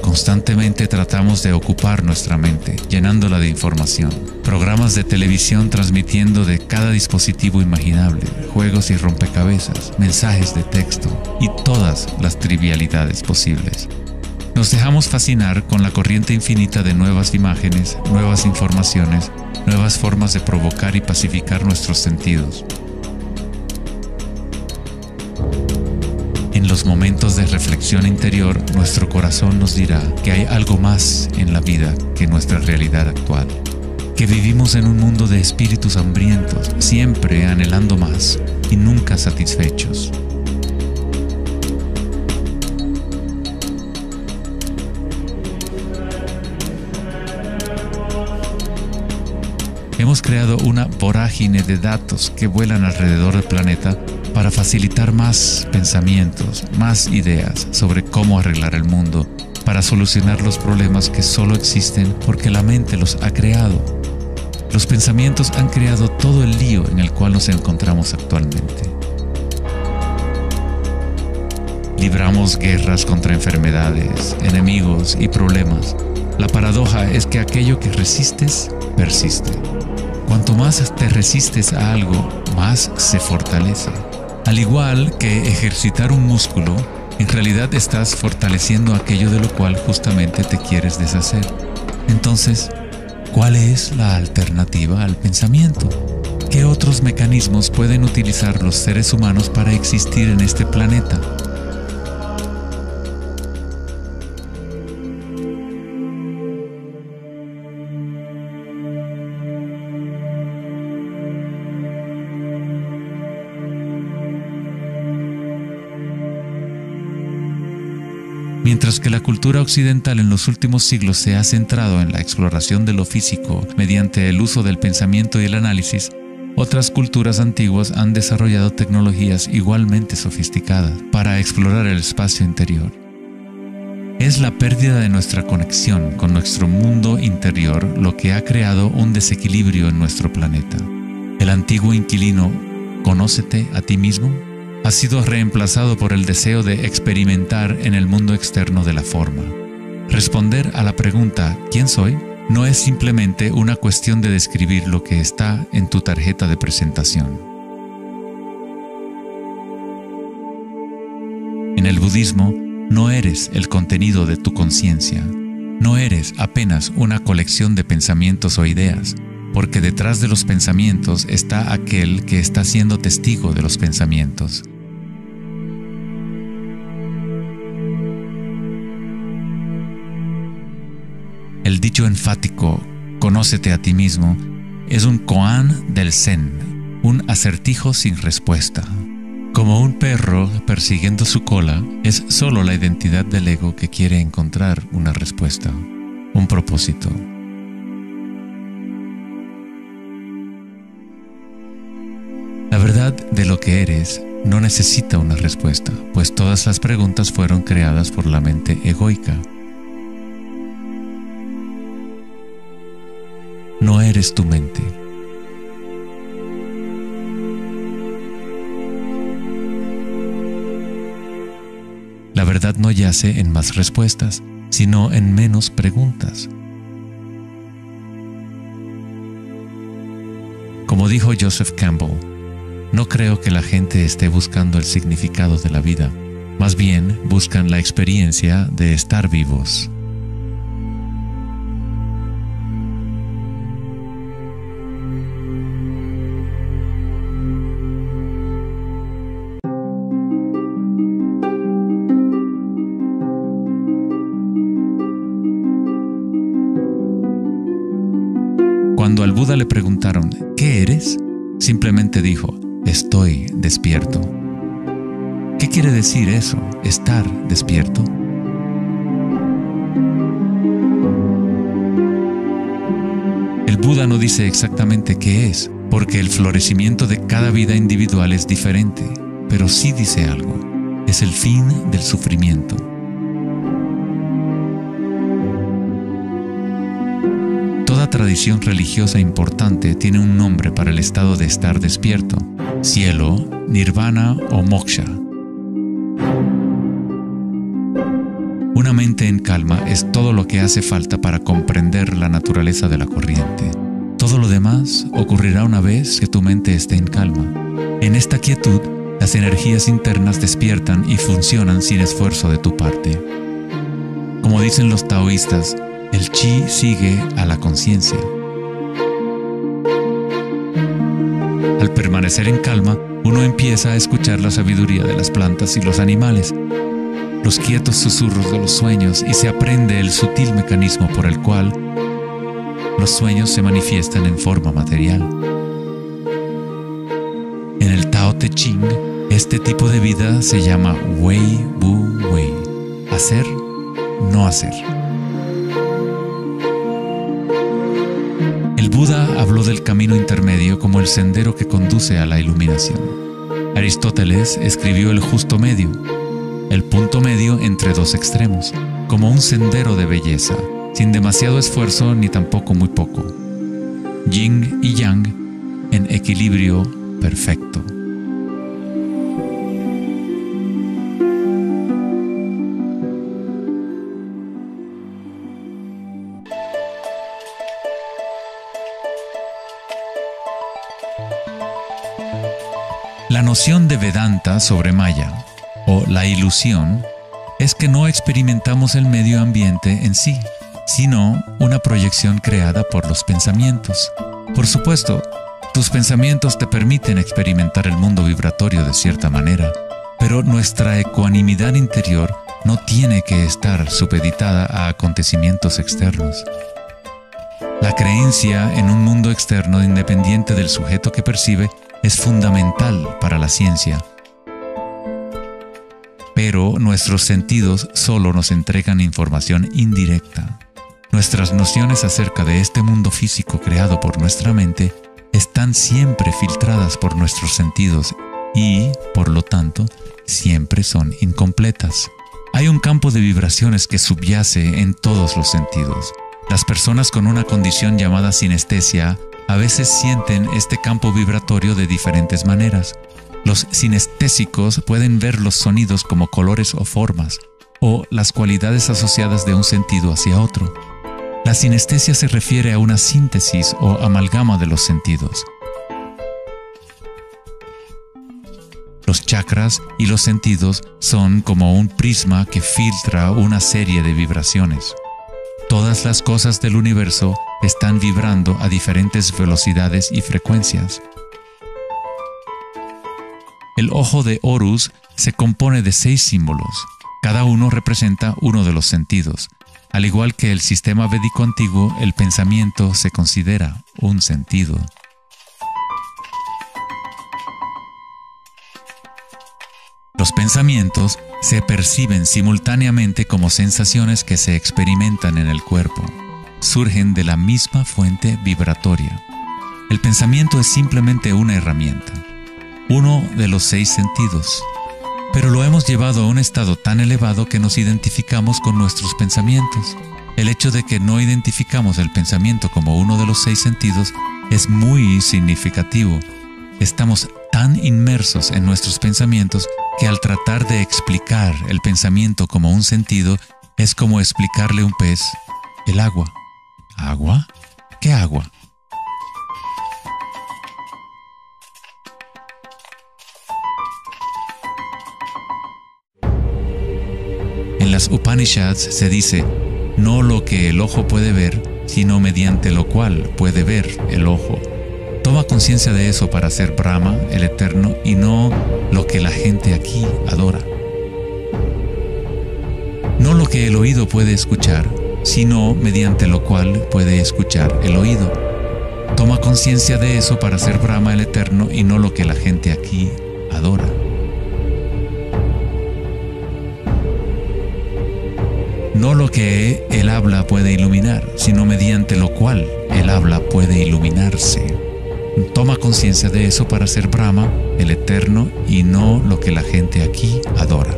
S1: Constantemente tratamos de ocupar nuestra mente, llenándola de información. Programas de televisión transmitiendo de cada dispositivo imaginable, juegos y rompecabezas, mensajes de texto y todas las trivialidades posibles. Nos dejamos fascinar con la corriente infinita de nuevas imágenes, nuevas informaciones, nuevas formas de provocar y pacificar nuestros sentidos. los momentos de reflexión interior, nuestro corazón nos dirá que hay algo más en la vida que nuestra realidad actual, que vivimos en un mundo de espíritus hambrientos, siempre anhelando más y nunca satisfechos. Hemos creado una vorágine de datos que vuelan alrededor del planeta para facilitar más pensamientos, más ideas sobre cómo arreglar el mundo, para solucionar los problemas que solo existen porque la mente los ha creado. Los pensamientos han creado todo el lío en el cual nos encontramos actualmente. Libramos guerras contra enfermedades, enemigos y problemas. La paradoja es que aquello que resistes, persiste. Cuanto más te resistes a algo, más se fortalece. Al igual que ejercitar un músculo, en realidad estás fortaleciendo aquello de lo cual justamente te quieres deshacer. Entonces, ¿cuál es la alternativa al pensamiento? ¿Qué otros mecanismos pueden utilizar los seres humanos para existir en este planeta? Mientras que la cultura occidental en los últimos siglos se ha centrado en la exploración de lo físico mediante el uso del pensamiento y el análisis, otras culturas antiguas han desarrollado tecnologías igualmente sofisticadas para explorar el espacio interior. Es la pérdida de nuestra conexión con nuestro mundo interior lo que ha creado un desequilibrio en nuestro planeta. El antiguo inquilino, ¿conócete a ti mismo?, ha sido reemplazado por el deseo de experimentar en el mundo externo de la forma. Responder a la pregunta ¿quién soy? No es simplemente una cuestión de describir lo que está en tu tarjeta de presentación. En el budismo, no eres el contenido de tu conciencia. No eres apenas una colección de pensamientos o ideas, porque detrás de los pensamientos está aquel que está siendo testigo de los pensamientos. El dicho enfático, conócete a ti mismo, es un koan del Zen, un acertijo sin respuesta. Como un perro persiguiendo su cola, es solo la identidad del ego que quiere encontrar una respuesta, un propósito. La verdad de lo que eres no necesita una respuesta, pues todas las preguntas fueron creadas por la mente egoica. No eres tu mente. La verdad no yace en más respuestas, sino en menos preguntas. Como dijo Joseph Campbell, no creo que la gente esté buscando el significado de la vida, más bien buscan la experiencia de estar vivos. Cuando al Buda le preguntaron, ¿qué eres?, simplemente dijo, estoy despierto. ¿Qué quiere decir eso, estar despierto? El Buda no dice exactamente qué es, porque el florecimiento de cada vida individual es diferente, pero sí dice algo, es el fin del sufrimiento. Toda tradición religiosa importante tiene un nombre para el estado de estar despierto: cielo, nirvana o moksha. Una mente en calma es todo lo que hace falta para comprender la naturaleza de la corriente. Todo lo demás ocurrirá una vez que tu mente esté en calma. En esta quietud, las energías internas despiertan y funcionan sin esfuerzo de tu parte. Como dicen los taoístas, el chi sigue a la conciencia. Al permanecer en calma, uno empieza a escuchar la sabiduría de las plantas y los animales, los quietos susurros de los sueños, y se aprende el sutil mecanismo por el cual los sueños se manifiestan en forma material. En el Tao Te Ching, este tipo de vida se llama Wei Wu Wei, hacer, no hacer. El Buda habló del camino intermedio como el sendero que conduce a la iluminación. Aristóteles escribió el justo medio, el punto medio entre dos extremos, como un sendero de belleza, sin demasiado esfuerzo ni tampoco muy poco. Yin y Yang en equilibrio perfecto. La noción de Vedanta sobre Maya, o la ilusión, es que no experimentamos el medio ambiente en sí, sino una proyección creada por los pensamientos. Por supuesto, tus pensamientos te permiten experimentar el mundo vibratorio de cierta manera, pero nuestra ecuanimidad interior no tiene que estar supeditada a acontecimientos externos. La creencia en un mundo externo independiente del sujeto que percibe es fundamental para la ciencia. Pero nuestros sentidos solo nos entregan información indirecta. Nuestras nociones acerca de este mundo físico creado por nuestra mente están siempre filtradas por nuestros sentidos y, por lo tanto, siempre son incompletas. Hay un campo de vibraciones que subyace en todos los sentidos. Las personas con una condición llamada sinestesia a veces sienten este campo vibratorio de diferentes maneras. Los sinestésicos pueden ver los sonidos como colores o formas, o las cualidades asociadas de un sentido hacia otro. La sinestesia se refiere a una síntesis o amalgama de los sentidos. Los chakras y los sentidos son como un prisma que filtra una serie de vibraciones. Todas las cosas del universo están vibrando a diferentes velocidades y frecuencias. El ojo de Horus se compone de 6 símbolos. Cada uno representa uno de los sentidos. Al igual que el sistema védico antiguo, el pensamiento se considera un sentido. Los pensamientos se perciben simultáneamente como sensaciones que se experimentan en el cuerpo. Surgen de la misma fuente vibratoria. El pensamiento es simplemente una herramienta, uno de los 6 sentidos. Pero lo hemos llevado a un estado tan elevado que nos identificamos con nuestros pensamientos. El hecho de que no identificamos el pensamiento como uno de los 6 sentidos es muy significativo. Estamos tan inmersos en nuestros pensamientos que al tratar de explicar el pensamiento como un sentido es como explicarle a un pez el agua. ¿Agua? ¿Qué agua? En las Upanishads se dice, no lo que el ojo puede ver, sino mediante lo cual puede ver el ojo. Toma conciencia de eso para ser Brahma, el Eterno, y no lo que la gente aquí adora. No lo que el oído puede escuchar, sino mediante lo cual puede escuchar el oído. Toma conciencia de eso para ser Brahma, el Eterno, y no lo que la gente aquí adora. No lo que el habla puede iluminar, sino mediante lo cual el habla puede iluminarse. Toma conciencia de eso para ser Brahma, el Eterno, y no lo que la gente aquí adora.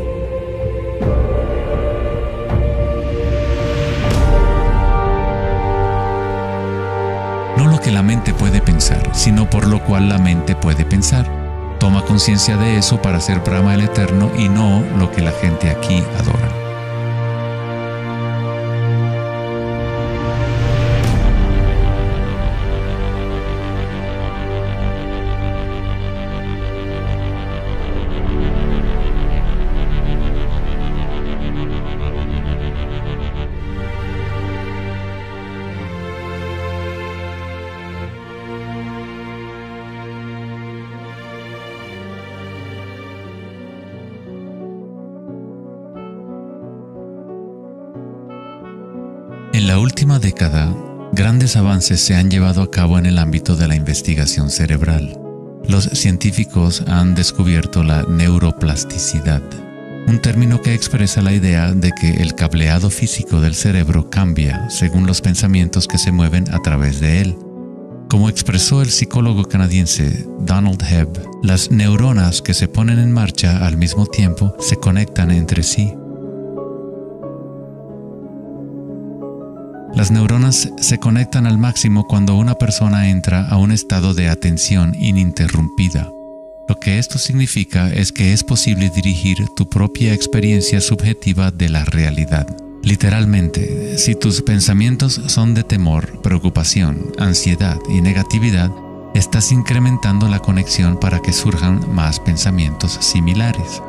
S1: No lo que la mente puede pensar, sino por lo cual la mente puede pensar. Toma conciencia de eso para ser Brahma, el Eterno, y no lo que la gente aquí adora. En la última década, grandes avances se han llevado a cabo en el ámbito de la investigación cerebral. Los científicos han descubierto la neuroplasticidad, un término que expresa la idea de que el cableado físico del cerebro cambia según los pensamientos que se mueven a través de él. Como expresó el psicólogo canadiense Donald Hebb, las neuronas que se ponen en marcha al mismo tiempo se conectan entre sí. Las neuronas se conectan al máximo cuando una persona entra a un estado de atención ininterrumpida. Lo que esto significa es que es posible dirigir tu propia experiencia subjetiva de la realidad. Literalmente, si tus pensamientos son de temor, preocupación, ansiedad y negatividad, estás incrementando la conexión para que surjan más pensamientos similares.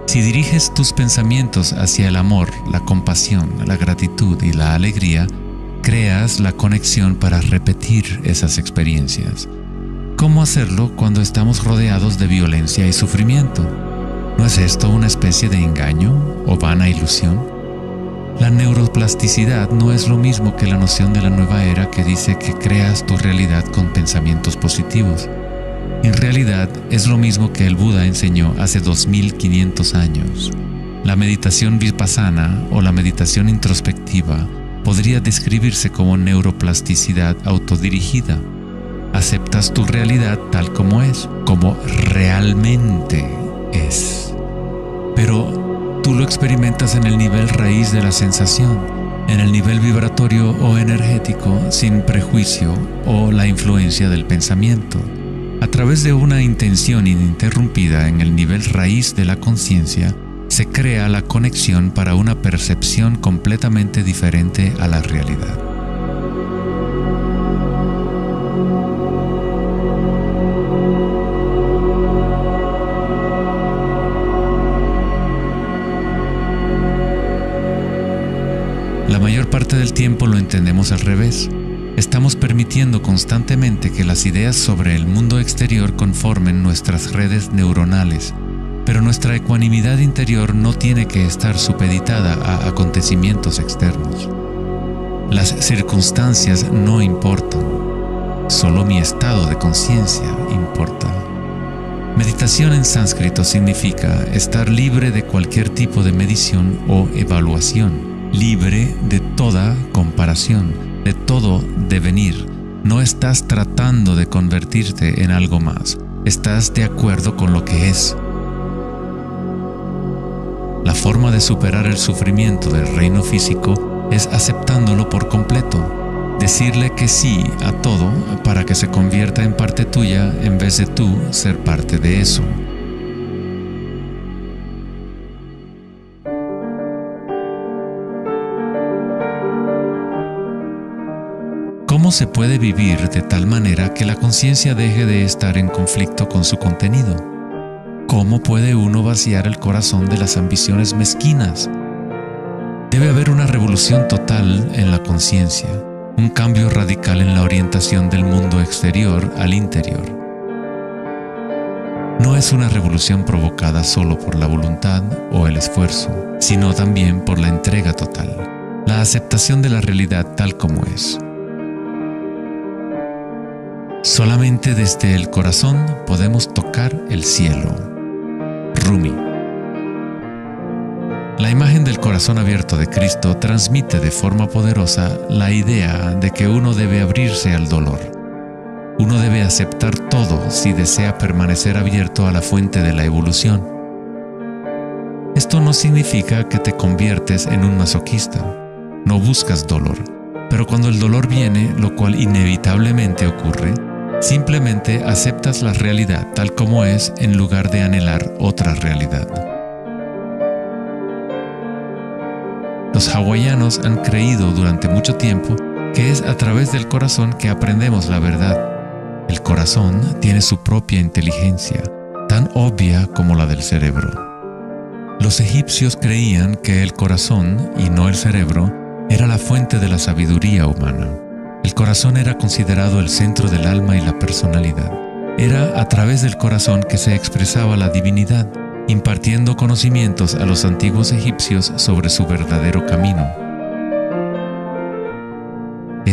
S1: Si diriges tus pensamientos hacia el amor, la compasión, la gratitud y la alegría, creas la conexión para repetir esas experiencias. ¿Cómo hacerlo cuando estamos rodeados de violencia y sufrimiento? ¿No es esto una especie de engaño o vana ilusión? La neuroplasticidad no es lo mismo que la noción de la nueva era que dice que creas tu realidad con pensamientos positivos. En realidad es lo mismo que el Buda enseñó hace 2500 años. La meditación vipassana o la meditación introspectiva podría describirse como neuroplasticidad autodirigida. Aceptas tu realidad tal como es, como realmente es. Pero tú lo experimentas en el nivel raíz de la sensación, en el nivel vibratorio o energético, sin prejuicio o la influencia del pensamiento. A través de una intención ininterrumpida en el nivel raíz de la conciencia, se crea la conexión para una percepción completamente diferente a la realidad. La mayor parte del tiempo lo entendemos al revés. Estamos permitiendo constantemente que las ideas sobre el mundo exterior conformen nuestras redes neuronales, pero nuestra ecuanimidad interior no tiene que estar supeditada a acontecimientos externos. Las circunstancias no importan, solo mi estado de conciencia importa. Meditación en sánscrito significa estar libre de cualquier tipo de medición o evaluación, libre de toda comparación, de todo devenir. No estás tratando de convertirte en algo más, estás de acuerdo con lo que es. La forma de superar el sufrimiento del reino físico es aceptándolo por completo, decirle que sí a todo para que se convierta en parte tuya en vez de tú ser parte de eso. ¿Cómo se puede vivir de tal manera que la conciencia deje de estar en conflicto con su contenido? ¿Cómo puede uno vaciar el corazón de las ambiciones mezquinas? Debe haber una revolución total en la conciencia, un cambio radical en la orientación del mundo exterior al interior. No es una revolución provocada solo por la voluntad o el esfuerzo, sino también por la entrega total, la aceptación de la realidad tal como es. Solamente desde el corazón podemos tocar el cielo. Rumi. La imagen del corazón abierto de Cristo transmite de forma poderosa la idea de que uno debe abrirse al dolor. Uno debe aceptar todo si desea permanecer abierto a la fuente de la evolución. Esto no significa que te conviertes en un masoquista. No buscas dolor, pero cuando el dolor viene, lo cual inevitablemente ocurre, simplemente aceptas la realidad tal como es en lugar de anhelar otra realidad. Los hawaianos han creído durante mucho tiempo que es a través del corazón que aprendemos la verdad. El corazón tiene su propia inteligencia, tan obvia como la del cerebro. Los egipcios creían que el corazón, y no el cerebro, era la fuente de la sabiduría humana. El corazón era considerado el centro del alma y la personalidad. Era a través del corazón que se expresaba la divinidad, impartiendo conocimientos a los antiguos egipcios sobre su verdadero camino.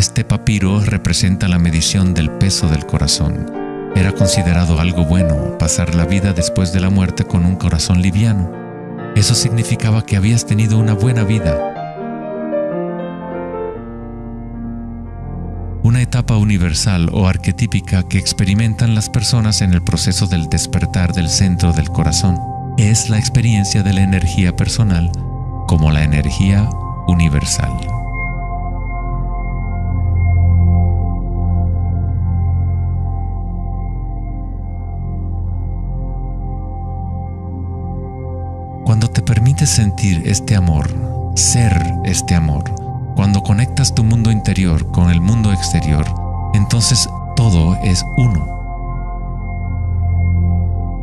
S1: Este papiro representa la medición del peso del corazón. Era considerado algo bueno pasar la vida después de la muerte con un corazón liviano. Eso significaba que habías tenido una buena vida. Una etapa universal o arquetípica que experimentan las personas en el proceso del despertar del centro del corazón es la experiencia de la energía personal como la energía universal. Cuando te permites sentir este amor, ser este amor, cuando conectas tu mundo interior con el mundo exterior, entonces todo es uno.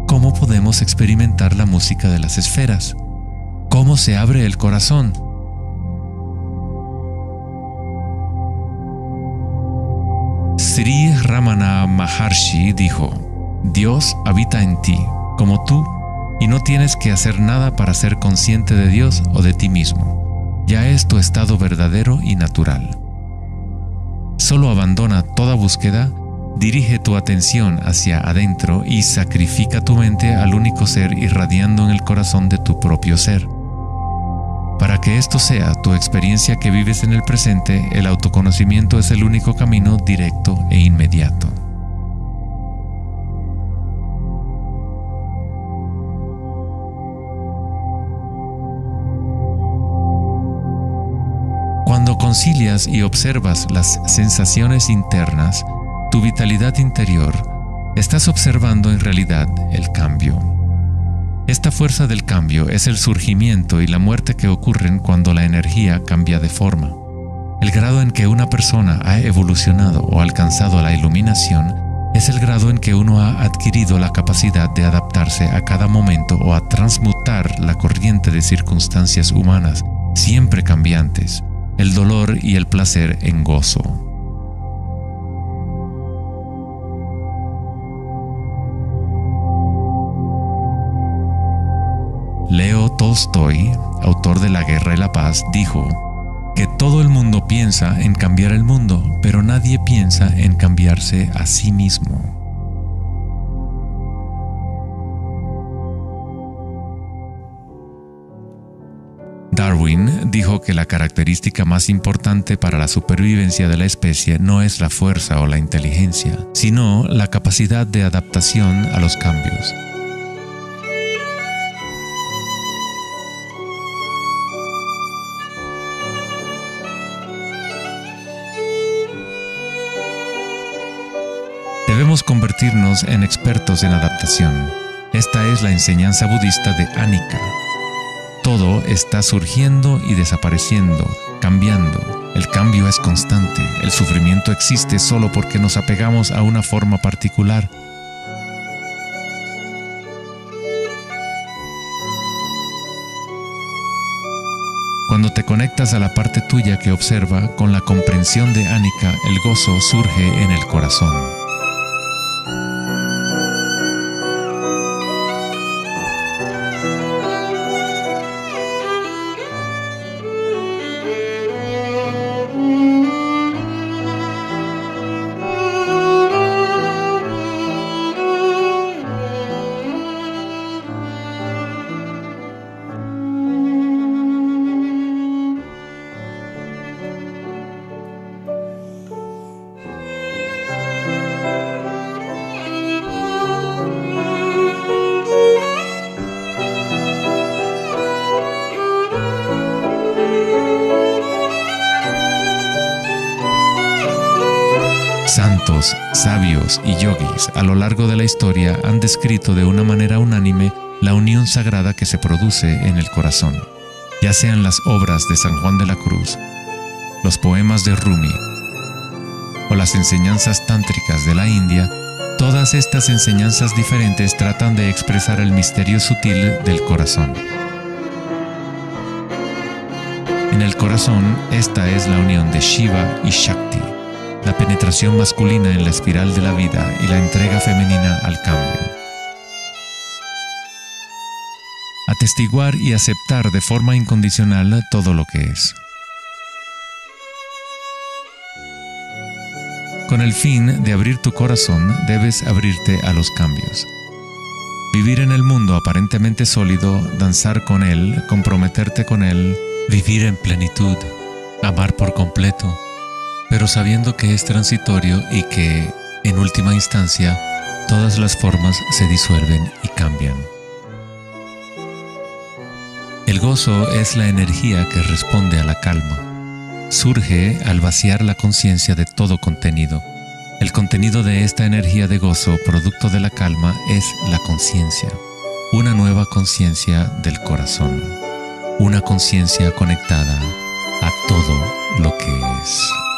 S1: ¿Cómo podemos experimentar la música de las esferas? ¿Cómo se abre el corazón? Sri Ramana Maharshi dijo: Dios habita en ti, como tú, y no tienes que hacer nada para ser consciente de Dios o de ti mismo. Ya es tu estado verdadero y natural. Solo abandona toda búsqueda, dirige tu atención hacia adentro y sacrifica tu mente al único ser irradiando en el corazón de tu propio ser. Para que esto sea tu experiencia que vives en el presente, el autoconocimiento es el único camino directo e inmediato. Cuando concilias y observas las sensaciones internas, tu vitalidad interior, estás observando en realidad el cambio. Esta fuerza del cambio es el surgimiento y la muerte que ocurren cuando la energía cambia de forma. El grado en que una persona ha evolucionado o alcanzado la iluminación es el grado en que uno ha adquirido la capacidad de adaptarse a cada momento o a transmutar la corriente de circunstancias humanas, siempre cambiantes, el dolor y el placer en gozo. Leo Tolstoy, autor de La Guerra y la Paz, dijo que todo el mundo piensa en cambiar el mundo, pero nadie piensa en cambiarse a sí mismo. Darwin dijo que la característica más importante para la supervivencia de la especie no es la fuerza o la inteligencia, sino la capacidad de adaptación a los cambios. Debemos convertirnos en expertos en adaptación. Esta es la enseñanza budista de Anicca. Todo está surgiendo y desapareciendo, cambiando. El cambio es constante. El sufrimiento existe solo porque nos apegamos a una forma particular. Cuando te conectas a la parte tuya que observa, con la comprensión de Anicca, el gozo surge en el corazón. Santos, sabios y yogis a lo largo de la historia han descrito de una manera unánime la unión sagrada que se produce en el corazón, ya sean las obras de San Juan de la Cruz, los poemas de Rumi o las enseñanzas tántricas de la India. Todas estas enseñanzas diferentes tratan de expresar el misterio sutil del corazón. En el corazón, esta es la unión de Shiva y Shakti, la penetración masculina en la espiral de la vida y la entrega femenina al cambio. Atestiguar y aceptar de forma incondicional todo lo que es. Con el fin de abrir tu corazón, debes abrirte a los cambios. Vivir en el mundo aparentemente sólido, danzar con él, comprometerte con él, vivir en plenitud, amar por completo, pero sabiendo que es transitorio y que, en última instancia, todas las formas se disuelven y cambian. El gozo es la energía que responde a la calma. Surge al vaciar la conciencia de todo contenido. El contenido de esta energía de gozo, producto de la calma, es la conciencia. Una nueva conciencia del corazón. Una conciencia conectada a todo lo que es.